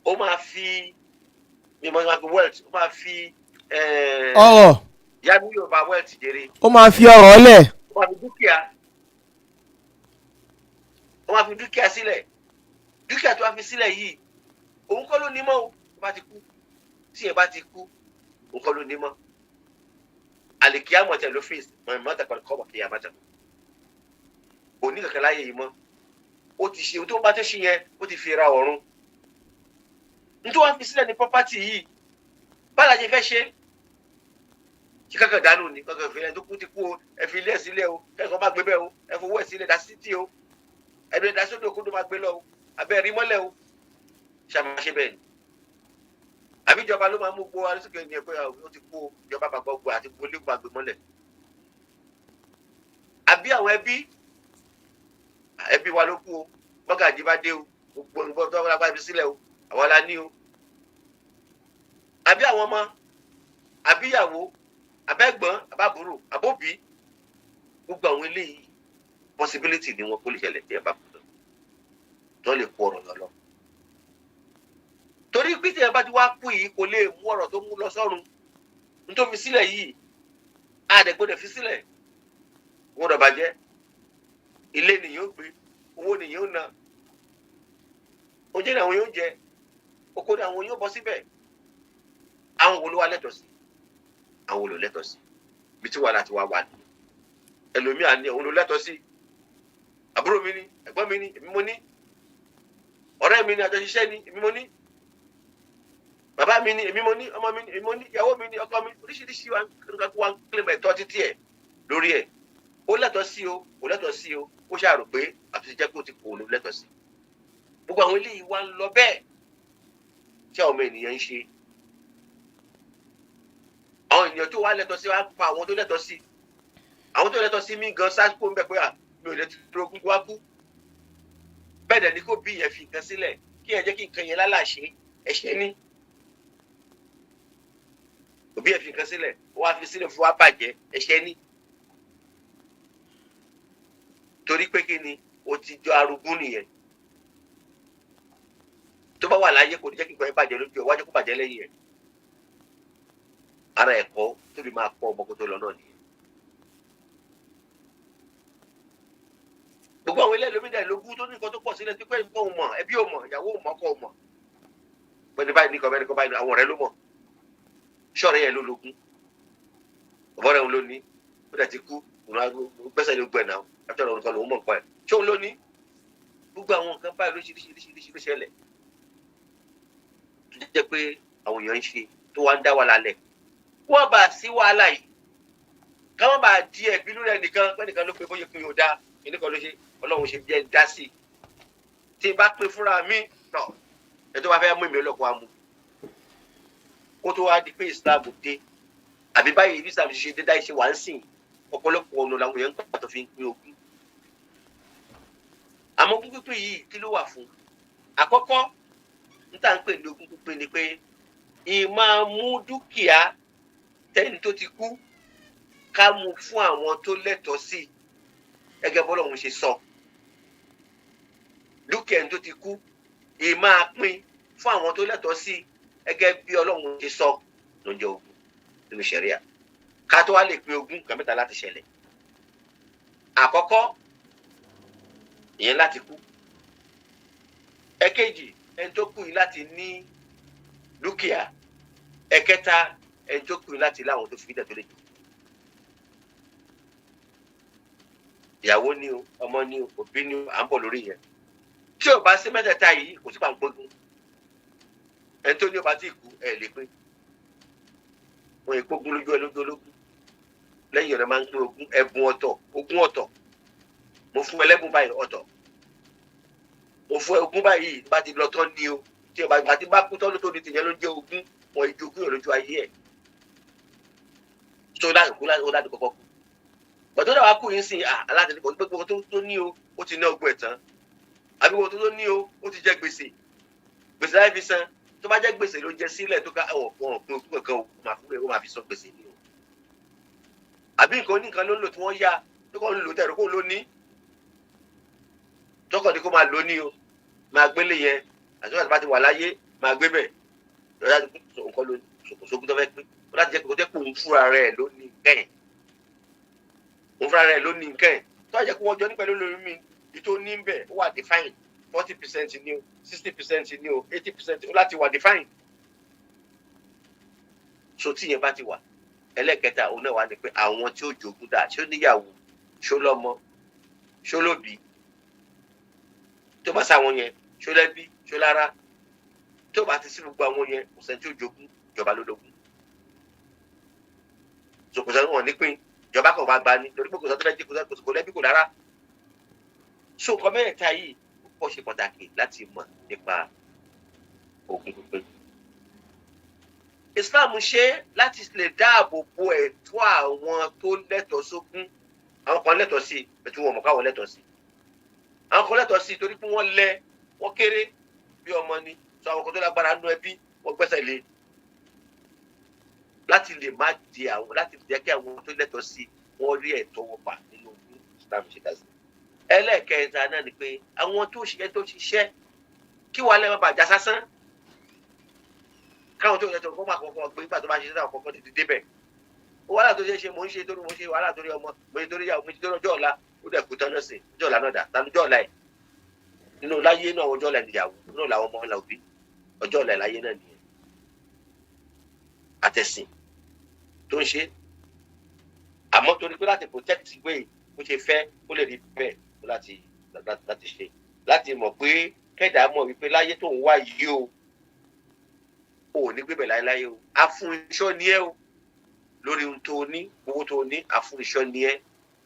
ó máa fi wealth ó máa fi ọ̀rọ̀ ìyá mi yóò bá wealth jèrè ó máa fi ọ̀rọ̀ lẹ̀ ó máa fi dúkìá sílẹ̀ dúkìá tó wá fi sílẹ̀ yìí òun kọ́ ló ní mọ́ o tó bá ti kú tí ẹ bá ti kú òun kọ́ ló ní mọ́ àlìkíyàmọ̀ tẹ̀ ló fèsì mọ̀ọ́mọ́ta kan kọ́ bọ̀ kíyàmọ̀ tẹ̀ òní kankan láyé yìí mọ́ ó ti ṣe tó bá tó ṣe yẹn ó ti fi ra ọ̀run nítorí wọ́n fi sílẹ̀ ní pọ́pátì yìí bála ṣe fẹ́ ṣe kí kankan dànù ní kankan ìfẹ́ tó kú ti kú o ẹ fi ilé ẹ̀ sílẹ̀ o kẹ́kọ̀ọ́ má gbé bẹ́ẹ̀ o ẹ fowó ẹ̀ sílẹ̀ dá sí tì o ẹ̀dùn ẹ̀dá sódò kó tó má gbé lọ o abẹ́ rí mọ́lẹ̀ o ṣàmáṣe bẹ́ẹ̀ ni àbí ìjọba ló máa mú gbó arísìkè ní ẹgbẹ́ ó ti kú o ìjọba àpapọ̀ gbó àti gbó lẹ́gbàá gbé mọ́lẹ̀ àbí àwọn ẹbí wa ló kú o mọ́gàjí bá dé o gbogbo nǹkan tó wọ́n lápá ibi sílẹ̀ o àwọn la ní o àbí àwọn ọmọ àbí ìyàwó àbẹ́gbọ́n àbábúrò àbóbí gbogbo àwọn eléyìí possibility ni wọn kó lè ṣẹlẹ̀ tí ẹ bá kú lọ tó lè kó ọ̀rọ̀ lọ torí pé tí ẹ bá ti wá kú yìí kò lè mú ọ̀rọ̀ tó mú lọ sọ́run nítorí sílẹ̀ yìí àdẹ̀gbọ́dẹ̀ fi sílẹ̀ wọ́n dọ̀ bàjẹ́ ilé nìyẹn ó gbé owó nìyẹn ó ná oúnjẹ ni àwọn yóò jẹ, oko ni àwọn yóò bọ́ síbẹ̀. Àwọn wo ló wá lẹ́tọ̀ọ́ sí? Àwọn wo ló lẹ́tọ̀ọ́ sí? Bí tí wàhálà ti wá wà ní. Ẹlòmíà ní òun ló lẹ́tọ̀ọ́ sí. Àbúrò mi ni, ẹ̀gbọ́n mi ni, èmi mo ní. Ọ̀rẹ́ mi ni, àjọṣiṣẹ́ ni, èmi mo ní. Bàbá mi ni, èmi mo ní. Ọmọ mi ni, èmi mo ní. Ìyàwó mi ni, ọkọ mi. Oríṣiríṣi wa ń kílè mọ̀ ẹ̀tọ́ títí ẹ̀ lórí ẹ̀. Ó lẹ́tọ̀ọ́ sí o, kò lẹ́tọ̀ọ́ sí o. Ó ṣàrò pé àtúnṣe jẹ́ kó ti kò ló lẹ́tọ̀ọ́ sí. Gbogbo àwọn eléyìí wá ń lọ bẹ́ẹ̀ tí àwọn ọmọ ènìyàn ń ṣe. Àwọn ènìyàn tó wá lẹ́tọ̀ọ́ sí wá pa àwọn tó lẹ́tọ̀ọ́ sí. Àwọn tó lẹ́tọ̀ọ́ sí mí gan sáà kó ń bẹ̀ pé mi ò lè ti dúró ogún wá kú. Bẹ́ẹ̀ dẹ̀ ni kó bí yẹn fi nǹkan sílẹ̀ kí yẹn jẹ́ kí nǹkan yẹn lálàṣe ẹ̀ṣẹ̀ ní. Òbí yẹn fi nǹkan sílẹ̀ ó wá fi sílẹ̀ fún wa bàjẹ́ ẹ̀ṣẹ̀ ní. Torí pé kí ni o ti jọ arúgún nìyẹn. Tó bá wà láyé kò ní jẹ́ kí nǹkan yẹn bàjẹ́ lójú ẹ̀ wájú kó bàjẹ́ lẹ́yìn ẹ̀. Ara ẹ̀kọ́ tó fi máa kọ́ ọmọ kó tó lọ náà nìyẹn. Gbogbo àwọn ilé ìlúmídà lógún tó ní nǹkan tó pọ̀ sílẹ̀ tí pé nǹkan ò mọ̀, ẹbí ò mọ̀, ìyàwó ò mọ̀, ọkọ ò mọ̀. Pẹ̀lú báyìí nìkan bẹ́ẹ̀ nìkan báyìí àwọn ọ̀rẹ́ ló mọ̀. Ṣọ́ọ̀rẹ́ yẹn ló lógún. Ọ̀bọ̀ rẹ̀ òun ló ní. Ó dẹ̀ ti kú. Òun gbẹ́sẹ̀ ló gbẹ̀ náà. Àbíjọ́ ọ̀rọ̀ nǹkan lòún mọ̀ nǹkan ẹ̀. Ṣé òun ló ní? Gbogbo àwọn nǹkan báyìí lóṣìṣì ló ṣẹlẹ̀. Tó jẹ́ pé àwọn èèyàn ń ṣe tó wá ń dá wàhálà lẹ̀. Wọ́n bá sí wàhálà yìí. Káwọn bá di ẹ̀bí lórí ẹnìkan pé nìkan ló pe bóyá kí n yóò dá. Ẹnìkan ló ṣe Ọlọ́run ṣe jẹ́ dá sí i. Tí n bá pè fúnra mi náà ẹ tó bá fẹ́ mú ìmì ọlọ́kọ̀ wa mú. Kó tó wá di pé Islam dé. Àbí báyìí Islam ṣe dé dáì ṣe wà ń sìn. Ọ̀pọ̀lọpọ̀ ọ̀nà làwọn èèyàn ń gbà tó fi ń pín ogún. Àmọ́ ogún pípín yìí kí ló wà fún? Àkọ́kọ́ n tà ń pè ní ogún pípín ni pé ìmáa mú dúkìá tẹ́ni tó ti kú ká mú fún àwọn tó lẹ́tọ̀ọ́ sí gẹ́gẹ́ bọ́lọ́run ṣe sọ. Dúkìá ẹni tó ti kú ìmáa pín fún àwọn tó lẹ́tọ̀ọ́ sí gẹ́gẹ́ bí Ọlọ́run ṣe sọ ló ń jẹ́ ogún nínú ṣẹ̀ríà. Ká tó wá lè pín ogún nǹkan mẹ́ta láti ṣẹlẹ̀. Àkọ́kọ́ ìyẹn láti kú. Ẹ̀kejì ẹni tó kú yìí láti ní dúkìá. Ẹ̀kẹta ẹni tó kú yìí láti láwọn tó fi dẹ̀ tó lè jù. Ìyàwó ni o, ọmọ ni o, òbí ni o, à ń bọ̀ lórí yẹn. Tí ò bá sí mẹ́tẹ̀ẹ̀ta yìí kò sí pàǹpógún. Ẹni tó ní ọba tí ì kú ẹ̀ lè pín. Wọ́n yẹ kógún lójú ẹ lójú ológun. Lẹ́yìn ọ̀rẹ́ máa ń pín ogún ẹ̀bùn ọ̀tọ̀, ogún ọ̀tọ̀. Mo fún ẹlẹ́bùn báyìí ọ̀tọ̀. Mo fún ogún báyìí bá ti lọ tán ni o. Tí ọba ìgbà tí bá kú tán ló tó di tìyẹn ló jẹ́ ogún. Wọ́n ìjogún yàn lójú ayé ẹ̀. Tó láti kú ó láti kọ́kọ́ kú. Bọ̀dọ̀ náà wá kú yín sí alátẹ̀lẹ́kọ̀ọ́ gbogbo tó ní o ó ti ná ogún ẹ̀ tán. Àbí gbogbo tó ní o ó ti jẹ gbèsè. Gbèsè láì fi san. Tó bá jẹ́ gbèsè ló jẹ sílẹ̀ tó ká ọ̀pọ̀ ọ̀pọ̀ ogún kankan o máa fi san gbèsè ni o. Àbí nǹkan oníkan ló ń lò tí wọ́n yá tó kàn ń lò tẹ̀rọ kó ló ní. Tọkàn ní kó máa lò ní o. Máa gbélé yẹn. Àti wọ́n ti wà láyé máa gbé bẹ̀. Lọ́dà nǹkan ló sókún tó fẹ́ pín. Ó láti jẹ́ kó tẹ́ kó ń fúnra rẹ̀ ló ní kẹ́yìn. Òun fúnra rẹ̀ ló ní kẹ́yìn. Tó àjẹ́ kó wọ́n jọ nípa lórí mi. Ìtò ní bẹ̀ ó wà define 40% ni o 60% ni o 80% ó láti wà define. So tí yẹn bá ti wà ẹlẹ́kẹta òun náà wà ní pé àwọn tí ó jogún dà ṣó níyàwó ṣó lọ́mọ ṣó lóbí tó bá sáwọn yẹn ṣó lẹ́bí ṣó lára tó bá ti sí gbogbo àwọn yẹn kò sẹ́ni tí ó jogún ìjọba ló lógún. So kò sẹ́ni wọn nípìn ìjọba kan máa gba ni torí pé kò sẹ́ni tó fẹ́ jẹ́ kò lẹ́bí kò lára. So nǹkan mẹ́ta yìí ó ṣe pàtàkì láti mọ̀ nípa ogún pípín. Islam ṣe láti lè dáàbò bo ẹ̀tọ́ àwọn tó lẹ́tọ̀ọ́ sógún. Àwọn kan lẹ́tọ̀ọ́ sí ẹ̀tọ́ wọn mọ̀ káwọn lẹ́tọ̀ọ́ sí. Àwọn kan lẹ́tọ̀ọ́ sí torí pé wọ́n kéré bí ọmọ ni. So àwọn kan tó lágbára nú ẹbí wọ́n gbẹ́sẹ̀ lé. Láti lè má di àwọn láti jẹ́ kí àwọn tó lẹ́tọ̀ọ́ sí wọ́n rí ẹ̀tọ́ wọn pa nínú ogún. Islam ṣe dá sí. Ẹlẹ́ẹ̀kẹta náà ni pé àwọn tó ṣiṣẹ́ kí wàá lẹ́wọ̀n bàjá sásán. Káwọn tó yẹ tó kọ́ máa kọ́kọ́ gbé nígbà tó bá ṣe náà kọ́kọ́ ti débẹ̀. Wàhálà tó ṣe mò ń ṣe torí mo ṣe wàhálà torí ọmọ mo ṣe torí ìyàwó mo ṣe torí ọjọ́ ọ̀la ó dẹ̀ kú tán náà sí ọjọ́ ọ̀la náà dà tán ọjọ́ ọ̀la ẹ̀. nínú láyé náà ọjọ́ ọ̀la ìyàwó náà làwọn ọmọ ọ̀la òbí ọjọ́ ọ̀la láyé náà nìyẹn àtẹ̀sìn tó ń ṣe àmọ́ torí pé láti protect ìwé bó ṣe fẹ́ ó lè rí bẹ́ẹ̀ láti ṣe láti mọ̀ pé kẹ́dà mọ̀ wípé láyé tó ń wá yìí o ò ní gbébẹ̀ láéláé o afúnṣọ́ ni ẹ́ o lórí ohun tó ní owó tó ní afúnṣọ́ ni ẹ́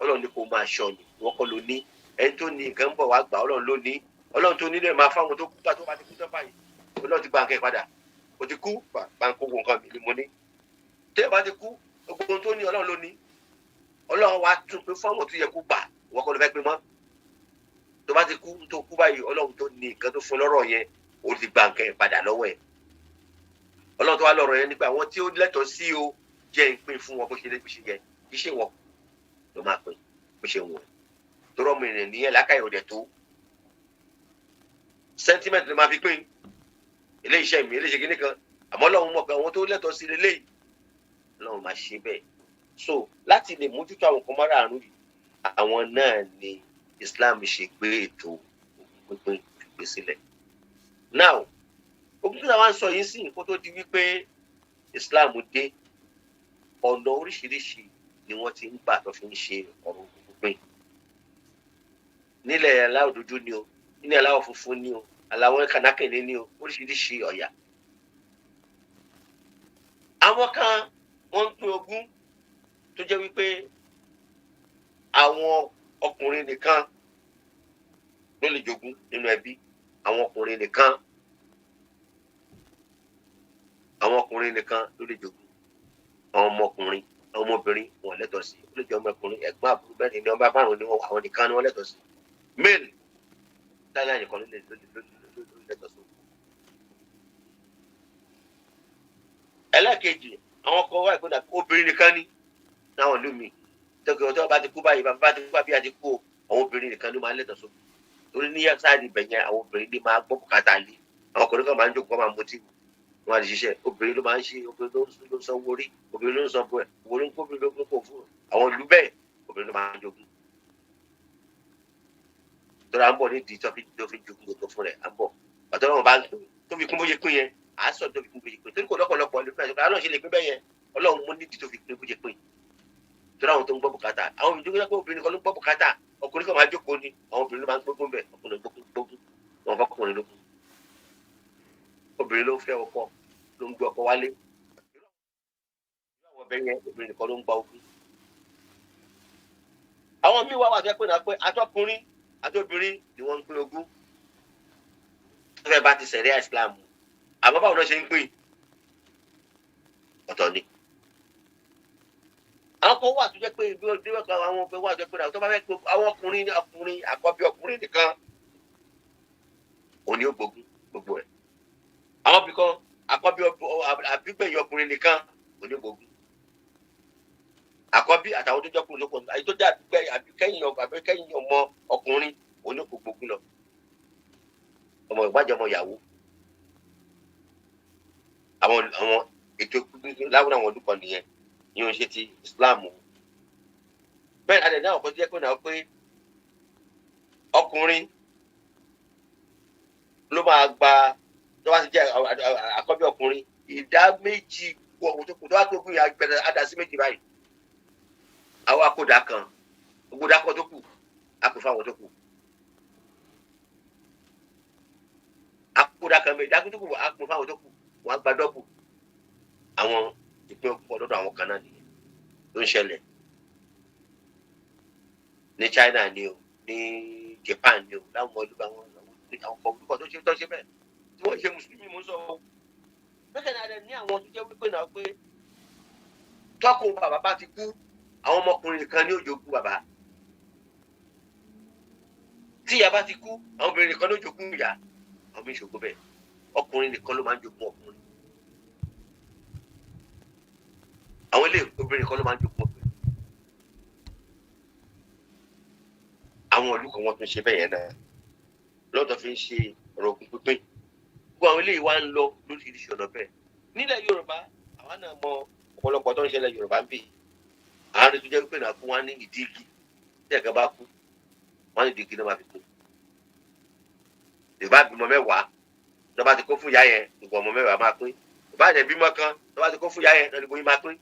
ọlọ́run ní kó máa ṣọ́ ni wọ́n kọ́ ló ní ẹni tó ní nǹkan ń bọ̀ wá gbà ọlọ́run ló ní ọlọ́run tó nílẹ̀ máa fáwọn tó kú gbà tó bá ti kú tó báyìí ọlọ́run ti gba nǹkan padà o ti kú bá ń kó nǹkan mi ni mo ní tẹ́ ẹ bá ti kú gbogbo ohun tó ní ọlọ́run ló ní ọlọ́run wa tún pé fọ́ọ̀mù tó yẹ kó gbà wọ́n kọ́ ló fẹ́ pé mọ́ tó bá ti kú tó kú báyìí ọlọ́run tó ní nǹkan tó fún lọ́rọ̀ yẹn o ti gba nǹkan padà lọ́wọ́ ẹ̀ ọlọ́run tó wá lọ́rọ̀ yẹn nípa àwọn tí ó lẹ́tọ̀ọ́ sí o jẹ́ ìpín fún wọn bó ṣe yẹ kí ṣe wọn ló máa pín bó ṣe wọn tó rọ́ọ̀mù ìrìn nìyẹn lákàyè òdẹ tó sentiment ló máa fi pín eléyìí iṣẹ́ mi eléyìí ṣe kíní kan àmọ́ ọlọ́run mọ̀ pé àwọn tó lẹ́tọ̀ọ́ sí eléyìí ọlọ́run máa ṣe bẹ́ẹ̀ so láti lè mójútó àwọn kan márààrún yìí àwọn náà ni Islam ṣe gbé ètò pínpín gbé sílẹ̀ now ogun tí wọ́n sọ yìí sí kó tó di wípé Islam dé ọ̀nà oríṣiríṣi ni wọ́n ti ń gbà tó fi ń ṣe ọ̀rọ̀ pínpín nílẹ̀ aláwọ̀ dúdú ni o nílẹ̀ aláwọ̀ funfun ni o aláwọ̀ kanákẹ́ni ni o oríṣiríṣi ọ̀yà àwọn kan wọ́n ń pín ogún tó jẹ́ wípé àwọn ọkùnrin nìkan ló lè jogún nínú ẹbí àwọn ọkùnrin nìkan ló lè jogún àwọn ọmọkùnrin àwọn ọmọbìnrin wọn lẹ́tọ̀ọ́ sí ó lè jẹ́ ọmọkùnrin ẹ̀gbọ́n àbúrò bẹ́ẹ̀ ni ọba márùn ni àwọn nìkan ni wọ́n lẹ́tọ̀ọ́ sí male láyé nìkan ló lẹ́tọ̀ọ́ sí. ẹlẹ́ẹ̀kejì àwọn ọkọ wa ìpínlẹ̀ obìnrin nìkan ni náwọn ìlú mi tọ́kì ọjọ́ bá ti kú báyìí bá ti kú bá bí a ti kú àwọn obìnrin nìkan ló máa ń lẹ́tọ̀ọ́ sóbì torí ní sáàdì ibẹ̀ yẹn àwọn obìnrin ní máa gbọ́ bùkátà lé àwọn ọkùnrin kan máa ń jókòó máa mutí wọn àti ṣiṣẹ́ obìnrin ló máa ń ṣe obìnrin ló ń san owó orí obìnrin ló ń san owó ẹ̀ owó ló ń kó obìnrin ló ń kó fún àwọn ìlú bẹ́ẹ̀ obìnrin ló máa ń jogún torí à ń bọ̀ nídìí tó fi jogún gbogbo fún rẹ̀ à ń bọ̀ pàtó wọn bá tó fi kún bóyá pín yẹn à á sọ tó fi kún bóyá pín torí kò lọ́pọ̀lọpọ̀ lè fẹ́ ọlọ́run ṣe lè pín bẹ́ẹ̀ yẹn ọlọ́run mú nídìí tó fi kún bóyá pín torí àwọn tó ń gbọ́ bùkátà àwọn ìjọba pé obìnrin kan ló ń gbọ́ bùkátà ọkùnrin kan máa jókòó ni àwọn obìnrin ló máa ń gbógun bẹ̀ ọkùnrin gbógun wọn fọkùnrin lókun obìnrin ló ń fẹ́ ọkọ ló ń gbé ọkọ wálé àwọn ọbẹ̀ yẹn obìnrin kan ló ń gba ogún àwọn míì wá wà tó pé náà pé atọ́kùnrin àtọ́bìnrin ni wọ́n ń pín ogún tó fẹ́ bá ti ṣẹ̀ríà Islam àmọ́ báwo náà ṣe ń pín ọ̀tọ̀ ni àwọn kan wà tó jẹ́ pé ibi ọdún kan àwọn ọbẹ̀ wà tó pé náà tó bá fẹ́ pé àwọn ọkùnrin àkọ́bí ọkùnrin nìkan òní ó gbogbo ẹ̀ àwọn bí kan àkọ́bí àbígbẹ̀yìn ọkùnrin nìkan òní gbogbo àkọ́bí àtàwọn tó jẹ́ kúrò lóko àyè tó jẹ́ àbíkẹ́yìn ọmọ ọkùnrin òní kò gbogbo lọ ọmọ ìgbàjọ ọmọ ìyàwó àwọn ètò láwọn àwọn olùkọ́ nìyẹn yóò ṣe ti Islam bẹ́ẹ̀ adẹ̀ náà kọ́ jẹ́ pé náà pé ọkùnrin ló máa gba tó bá ti jẹ́ àkọ́bí ọkùnrin ìdá méjì ohun tó kù tó bá tó kù yà gbẹ̀rẹ̀ àdásí méjì báyìí àwọn akódà kan gbogbo dákọ̀ tó kù á kò fáwọn tó kù akódà kan méjì dákọ̀ tó kù á kò fáwọn tó kù wọ́n á gba dọ́bù àwọn ìpín ọkọ̀ lọ́dọ̀ àwọn kan náà nìyẹn ló ń ṣẹlẹ̀ ní China ni o ní Japan ni o láwọn ọdún àwọn ọkọ̀ olùkọ́ tó ṣe bẹ́ẹ̀ tí wọ́n ṣe mùsùlùmí mú sọ o bẹ́ẹ̀ náà rẹ̀ ní àwọn tó jẹ́ wípé náà pé tọ́kùn bàbá bá ti kú àwọn ọmọkùnrin nìkan ní ó jogún bàbá tí ìyá bá ti kú àwọn obìnrin nìkan ló jogún ìyá àwọn méjì ṣògo bẹ́ẹ̀ ọkùnrin nìkan ló máa ń jogún ọkùnrin àwọn ilé obìnrin nìkan ló máa ń jogún ọkùnrin àwọn ìlú kan wọ́n tún ṣe bẹ́ẹ̀ yẹn náà lọ́dọ̀ fi ń ṣe ọ̀rọ̀ ògùn pínpín gbogbo àwọn ilé ìwà ń lọ lóríṣiríṣi ọ̀nà bẹ́ẹ̀ nílẹ̀ Yorùbá àwọn náà mọ ọ̀pọ̀lọpọ̀ tó ń ṣẹlẹ̀ Yorùbá ń bì àárín tó jẹ́ pé náà fún wa ní ìdígi tí ẹ̀ka bá kú wọ́n ní ìdígi náà máa fi kú ìbá bímọ mẹ́wàá tó bá ti kó fún ìyá yẹn gbogbo ọmọ mẹ́wàá máa pín ìbá jẹ́ bímọ kan tó bá ti kó fún ìyá yẹn lọ́dún gbogbo máa pín.